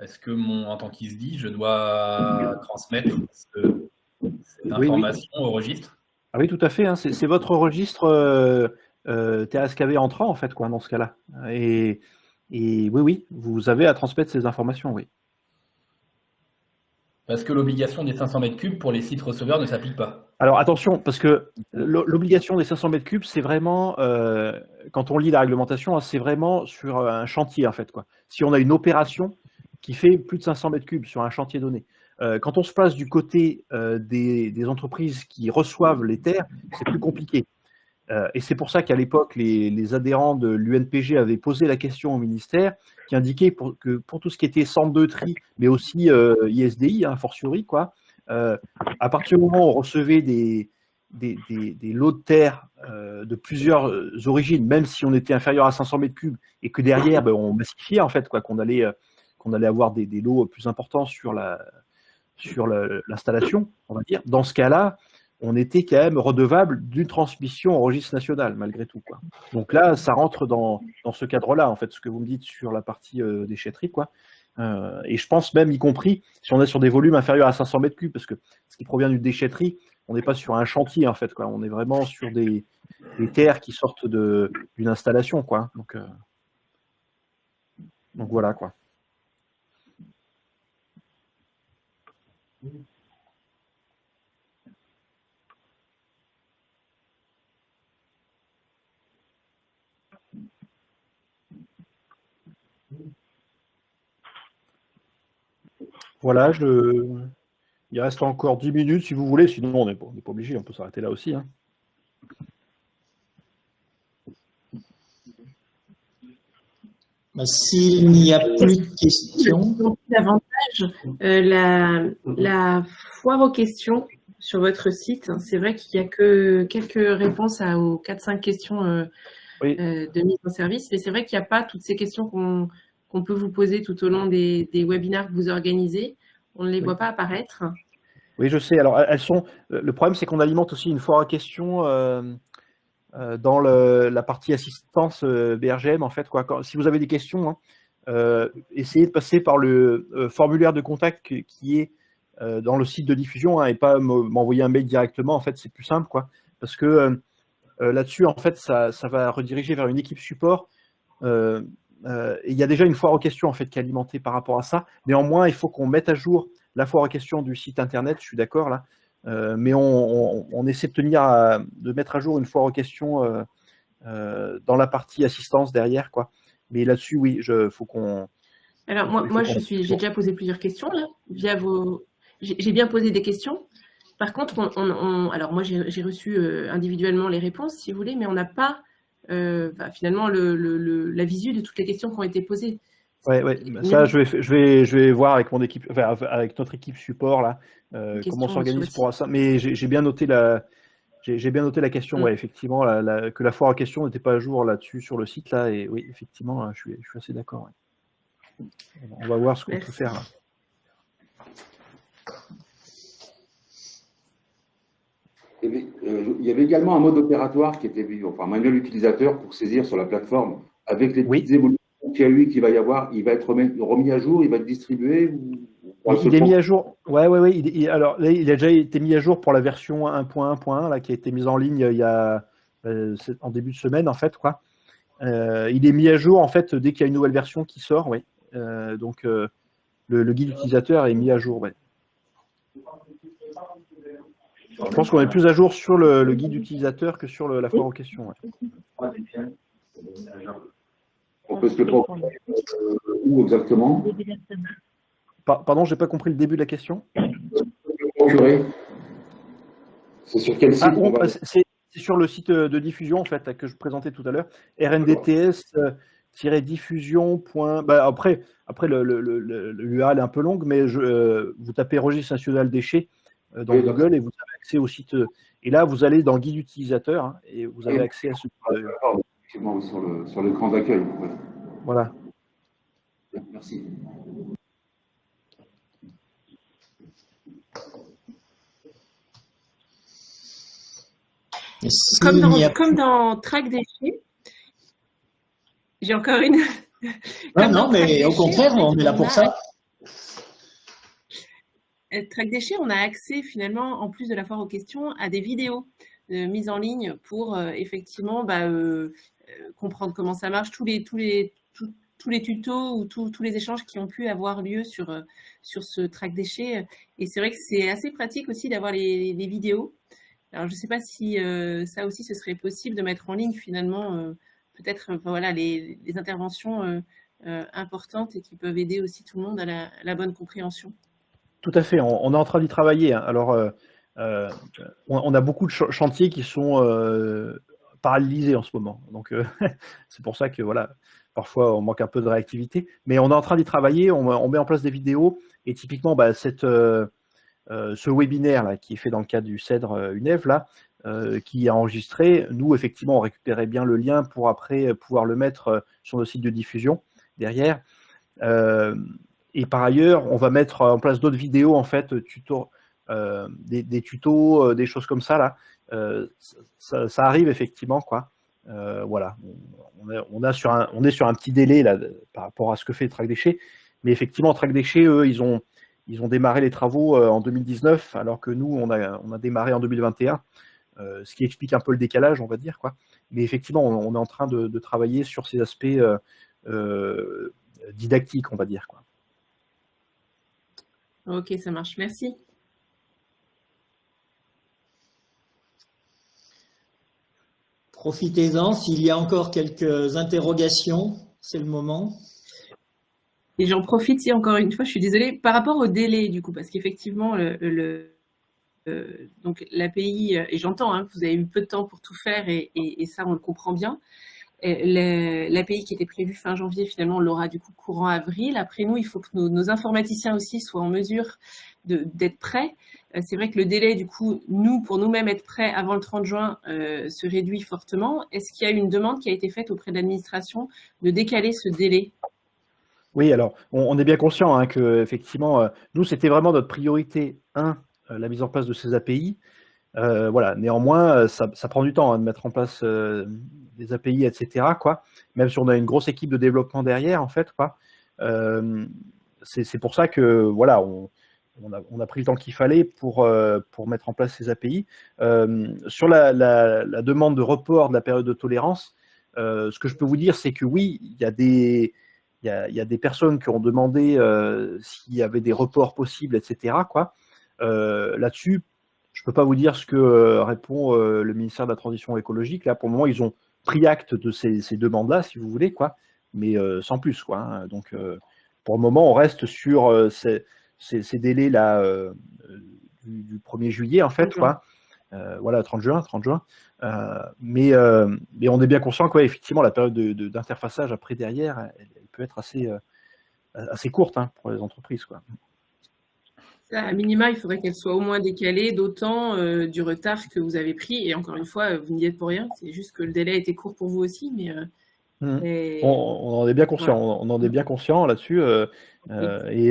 Speaker 9: Est-ce que en tant qu'ISDI, je dois transmettre cette information au registre?
Speaker 3: Ah oui, tout à fait, hein. C'est votre registre TRSKV entrant, en fait, quoi, dans ce cas-là. Et oui, vous avez à transmettre ces informations, oui.
Speaker 9: Parce que l'obligation des 500 mètres cubes pour les sites receveurs ne s'applique pas.
Speaker 3: Alors attention, parce que l'obligation des 500 mètres cubes, c'est vraiment, quand on lit la réglementation, hein, c'est vraiment sur un chantier, en fait, quoi. Si on a une opération qui fait plus de 500 mètres cubes sur un chantier donné, quand on se place du côté des entreprises qui reçoivent les terres, c'est plus compliqué. Et c'est pour ça qu'à l'époque, les adhérents de l'UNPG avaient posé la question au ministère, qui indiquait que pour tout ce qui était centre de tri, mais aussi ISDI, hein, fortiori, quoi, à partir du moment où on recevait des lots de terre de plusieurs origines, même si on était inférieur à 500 mètres cubes, et que derrière, on massifiait, en fait, quoi, qu'on allait avoir des lots plus importants sur l'installation, on va dire, dans ce cas-là, on était quand même redevable d'une transmission au registre national, malgré tout, quoi. Donc là, ça rentre dans ce cadre-là, en fait, ce que vous me dites sur la partie déchetterie, quoi. Et je pense même, y compris, si on est sur des volumes inférieurs à 500 mètres cubes, parce que ce qui provient d'une déchetterie, on n'est pas sur un chantier, en fait, quoi. On est vraiment sur des terres qui sortent d'une installation, quoi. Donc voilà, quoi. Voilà, il reste encore 10 minutes si vous voulez, sinon on n'est pas obligé, on peut s'arrêter là aussi, hein.
Speaker 1: S'il n'y a plus de questions.
Speaker 6: Davantage, la foire aux questions sur votre site, c'est vrai qu'il n'y a que quelques réponses aux 4-5 questions de mise en service, mais c'est vrai qu'il n'y a pas toutes ces questions qu'on peut vous poser tout au long des webinaires que vous organisez. On ne les voit pas apparaître.
Speaker 3: Oui, je sais. Alors, elles sont. Le problème, c'est qu'on alimente aussi une foire à questions dans la partie assistance BRGM, en fait, quoi. Si vous avez des questions, hein, essayez de passer par le formulaire de contact qui est dans le site de diffusion, hein, et pas m'envoyer un mail directement. En fait, c'est plus simple, quoi. Parce que là-dessus, en fait, ça va rediriger vers une équipe support. Il y a déjà une foire aux questions, en fait, qui est alimentée par rapport à ça. Néanmoins, il faut qu'on mette à jour la foire aux questions du site internet, je suis d'accord, là. Mais on essaie de mettre à jour une foire aux questions dans la partie assistance derrière, quoi. Mais là-dessus, oui, faut qu'on...
Speaker 6: Alors, moi j'ai déjà posé plusieurs questions, là, via j'ai bien posé des questions. Par contre, alors moi, j'ai reçu individuellement les réponses, si vous voulez, mais on n'a pas finalement la visu de toutes les questions qui ont été posées.
Speaker 3: Ouais. Ça, je vais voir avec mon équipe, avec notre équipe support là, comment s'organise pour ça. Mais j'ai bien noté J'ai bien noté la question, ouais, effectivement, que la foire en question n'était pas à jour là-dessus sur le site, là, et oui, effectivement, je suis assez d'accord. Ouais. On va voir ce qu'on peut faire là.
Speaker 8: Il y avait également un mode opératoire qui était vu, enfin manuel utilisateur pour saisir sur la plateforme avec les petites évolutions qu'il y a eu, qu'il va y avoir. Il va être remis à jour, il va être distribué
Speaker 3: il est mis à jour. Ouais. Alors là, il a déjà été mis à jour pour la version 1.1.1 là, qui a été mise en ligne il y a en début de semaine en fait, quoi. Il est mis à jour en fait dès qu'il y a une nouvelle version qui sort, oui. Donc le guide utilisateur est mis à jour, ouais. Je pense qu'on est plus à jour sur le guide utilisateur que sur la foire aux questions. Ouais.
Speaker 8: On peut se le procurer où exactement?
Speaker 3: Pardon, j'ai pas compris le début de la question.
Speaker 8: C'est sur quel site?
Speaker 3: C'est sur le site de diffusion en fait que je présentais tout à l'heure, rndts-diffusion. Après l'URL est un peu longue, mais vous tapez Registre national déchets dans Google et vous avez accès au site. Et là, vous allez dans le guide utilisateur hein, et vous avez accès à ce.
Speaker 8: Sur l'écran d'accueil. Ouais.
Speaker 3: Voilà.
Speaker 8: Merci.
Speaker 6: Comme dans Track déchets, j'ai encore une.
Speaker 1: Non, mais au contraire, on est là pour ça.
Speaker 6: Track déchets, on a accès finalement, en plus de la foire aux questions, à des vidéos mises en ligne pour effectivement comprendre comment ça marche, tous les tutos ou tous les échanges qui ont pu avoir lieu sur ce track déchets. Et c'est vrai que c'est assez pratique aussi d'avoir les vidéos. Alors, je ne sais pas si ça aussi, ce serait possible de mettre en ligne finalement peut-être voilà, les interventions importantes et qui peuvent aider aussi tout le monde à la bonne compréhension.
Speaker 3: Tout à fait, on est en train d'y travailler. Hein. Alors, on a beaucoup de chantiers qui sont paralysés en ce moment. Donc, c'est pour ça que voilà, parfois on manque un peu de réactivité. Mais on est en train d'y travailler, on met en place des vidéos. Et typiquement, ce webinaire là, qui est fait dans le cadre du CEDRE UNEV, là, qui est enregistré, nous, effectivement, on récupérait bien le lien pour après pouvoir le mettre sur le site de diffusion derrière. Et par ailleurs, on va mettre en place d'autres vidéos, en fait, des tutos, des choses comme ça, là. Ça arrive effectivement, quoi. Voilà. On est sur un petit délai, là, par rapport à ce que fait Track Déchets. Mais effectivement, Track Déchets, eux, ils ont démarré les travaux en 2019, alors que nous, on a démarré en 2021. Ce qui explique un peu le décalage, on va dire, quoi. Mais effectivement, on est en train de travailler sur ces aspects didactiques, on va dire, quoi.
Speaker 6: Ok, ça marche. Merci.
Speaker 1: Profitez-en. S'il y a encore quelques interrogations, c'est le moment.
Speaker 6: Et j'en profite, si encore une fois, je suis désolée, par rapport au délai, du coup, parce qu'effectivement, donc l'API, et j'entends hein, que vous avez eu peu de temps pour tout faire, et ça, on le comprend bien. L'API qui était prévue fin janvier, finalement, on l'aura du coup courant avril. Après nous, il faut que nos informaticiens aussi soient en mesure d'être prêts. C'est vrai que le délai, du coup, pour nous-mêmes être prêts avant le 30 juin se réduit fortement. Est-ce qu'il y a une demande qui a été faite auprès de l'administration de décaler ce délai ?
Speaker 3: Oui, alors, on est bien conscient hein, que effectivement, nous, c'était vraiment notre priorité 1, la mise en place de ces API. Voilà. Néanmoins, ça prend du temps hein, de mettre en place des API, etc., quoi. Même si on a une grosse équipe de développement derrière, en fait, quoi. C'est pour ça que voilà, on a pris le temps qu'il fallait pour mettre en place ces API. Sur la demande de report de la période de tolérance, ce que je peux vous dire, c'est que oui, il y a des personnes qui ont demandé s'il y avait des reports possibles, etc., quoi. Là-dessus, je ne peux pas vous dire ce que répond le ministère de la Transition écologique. Là, pour le moment, ils ont pris acte de ces demandes-là, si vous voulez, quoi, mais sans plus, quoi. Hein. Donc, pour le moment, on reste sur ces délais-là du 1er juillet, en fait, quoi. Voilà, 30 juin. Mais on est bien conscient que, ouais, effectivement, la période d'interfaçage après, derrière, elle peut être assez courte hein, pour les entreprises, quoi.
Speaker 6: À minima, il faudrait qu'elle soit au moins décalée d'autant du retard que vous avez pris. Et encore une fois, vous n'y êtes pour rien. C'est juste que le délai était court pour vous aussi. Mais
Speaker 3: On en est bien conscient.
Speaker 6: Voilà.
Speaker 3: On en est bien conscient là-dessus. Et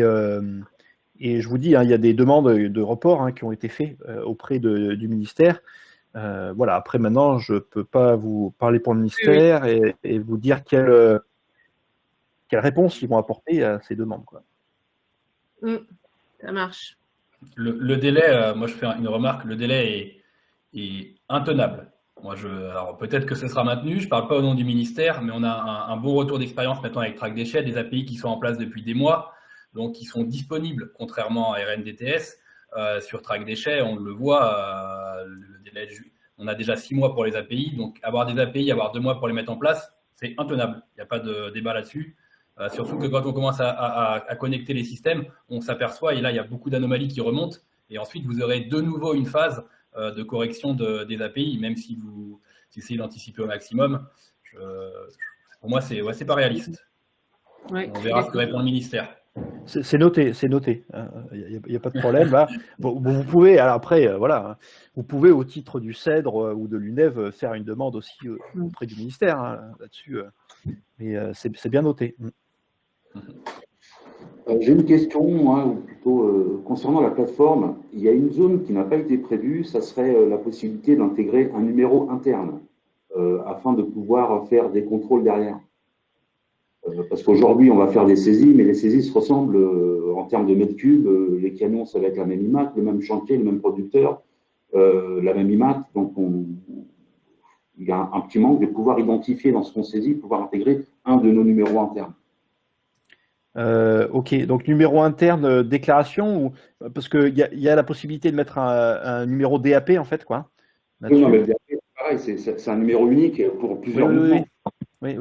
Speaker 3: je vous dis, hein, il y a des demandes de report, hein, qui ont été faites auprès du ministère. Voilà. Après, maintenant, je ne peux pas vous parler pour le ministère et vous dire quelle réponse ils vont apporter à ces demandes, quoi.
Speaker 6: Ça marche.
Speaker 9: Le délai, moi je fais une remarque, le délai est intenable. Alors peut-être que ce sera maintenu, je ne parle pas au nom du ministère, mais on a un bon retour d'expérience maintenant avec Track Déchets, des API qui sont en place depuis des mois, donc qui sont disponibles, contrairement à RNDTS. Sur Track Déchets, on le voit, le délai, on a déjà 6 mois pour les API, donc avoir des API, avoir 2 mois pour les mettre en place, c'est intenable. Il n'y a pas de débat là-dessus. Surtout que quand on commence à connecter les systèmes, on s'aperçoit, et là il y a beaucoup d'anomalies qui remontent, et ensuite vous aurez de nouveau une phase de correction des API, même si vous essayez d'anticiper au maximum. Pour moi, c'est pas réaliste.
Speaker 6: Ouais,
Speaker 9: on verra ce que répond le ministère.
Speaker 3: C'est noté, c'est noté. Il n'y a pas de problème. Là. Vous pouvez, alors après, voilà, vous pouvez au titre du CEDRE ou de l'UNEV faire une demande aussi auprès du ministère, hein, là-dessus. Mais c'est bien noté.
Speaker 8: J'ai une question, moi, ou plutôt concernant la plateforme. Il y a une zone qui n'a pas été prévue, ça serait la possibilité d'intégrer un numéro interne afin de pouvoir faire des contrôles derrière. Parce qu'aujourd'hui, on va faire des saisies, mais les saisies se ressemblent en termes de mètres cubes. Les camions, ça va être la même IMAT, le même chantier, le même producteur, la même IMAT. Donc, il y a un petit manque de pouvoir identifier dans ce qu'on saisit, pouvoir intégrer un de nos numéros internes.
Speaker 3: Ok, donc numéro interne, déclaration, parce qu'il y a la possibilité de mettre un numéro DAP en fait, quoi.
Speaker 8: Oui, non, mais le DAP, c'est pareil, c'est un numéro unique pour plusieurs mouvements.
Speaker 3: Oui.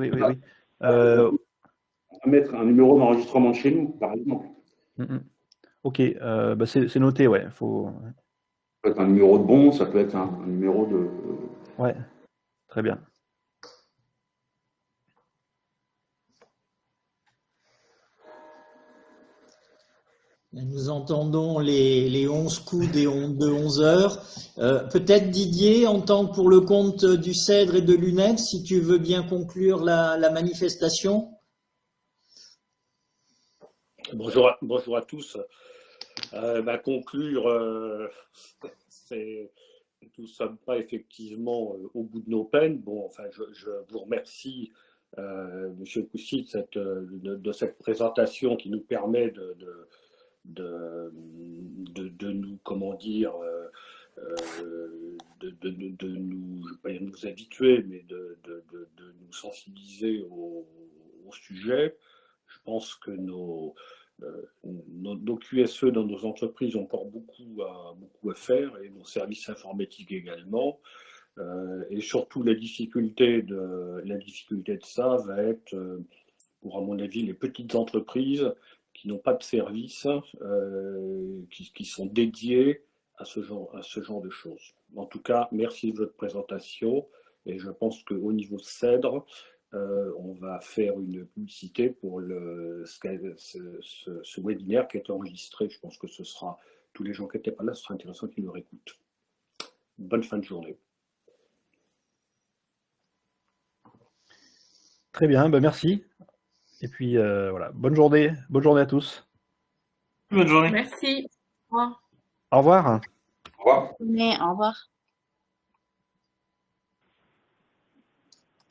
Speaker 8: On va mettre un numéro d'enregistrement de chez nous, par exemple.
Speaker 3: Ok, c'est noté, ouais.
Speaker 8: Ça peut être un numéro de bon, ça peut être un numéro de...
Speaker 3: Ouais, très bien.
Speaker 1: Nous entendons les 11 coups de 11 heures. Peut-être Didier, en tant que pour le compte du CEDRE et de l'UNEV, si tu veux bien conclure la manifestation.
Speaker 10: Bonjour à tous. Conclure, nous ne sommes pas effectivement au bout de nos peines. Bon, enfin, je vous remercie, Monsieur Coucy, de cette présentation qui nous permet de nous, comment dire, de nous, je ne vais pas dire nous habituer, mais de nous sensibiliser au sujet. Je pense que nos QSE dans nos entreprises ont encore beaucoup à faire, et nos services informatiques également. Et surtout, la difficulté de ça va être, pour à mon avis, les petites entreprises qui n'ont pas de services, qui sont dédiés à ce genre de choses. En tout cas, merci de votre présentation, et je pense qu'au niveau CEDRE, on va faire une publicité pour ce webinaire qui est enregistré. Je pense que ce sera, tous les gens qui n'étaient pas là, ce sera intéressant qu'ils le réécoutent. Bonne fin de journée.
Speaker 3: Très bien, merci. Et puis voilà, bonne journée à tous.
Speaker 11: Bonne journée.
Speaker 6: Merci. Au revoir.
Speaker 3: Au revoir.
Speaker 8: Au revoir.
Speaker 12: Mais au revoir.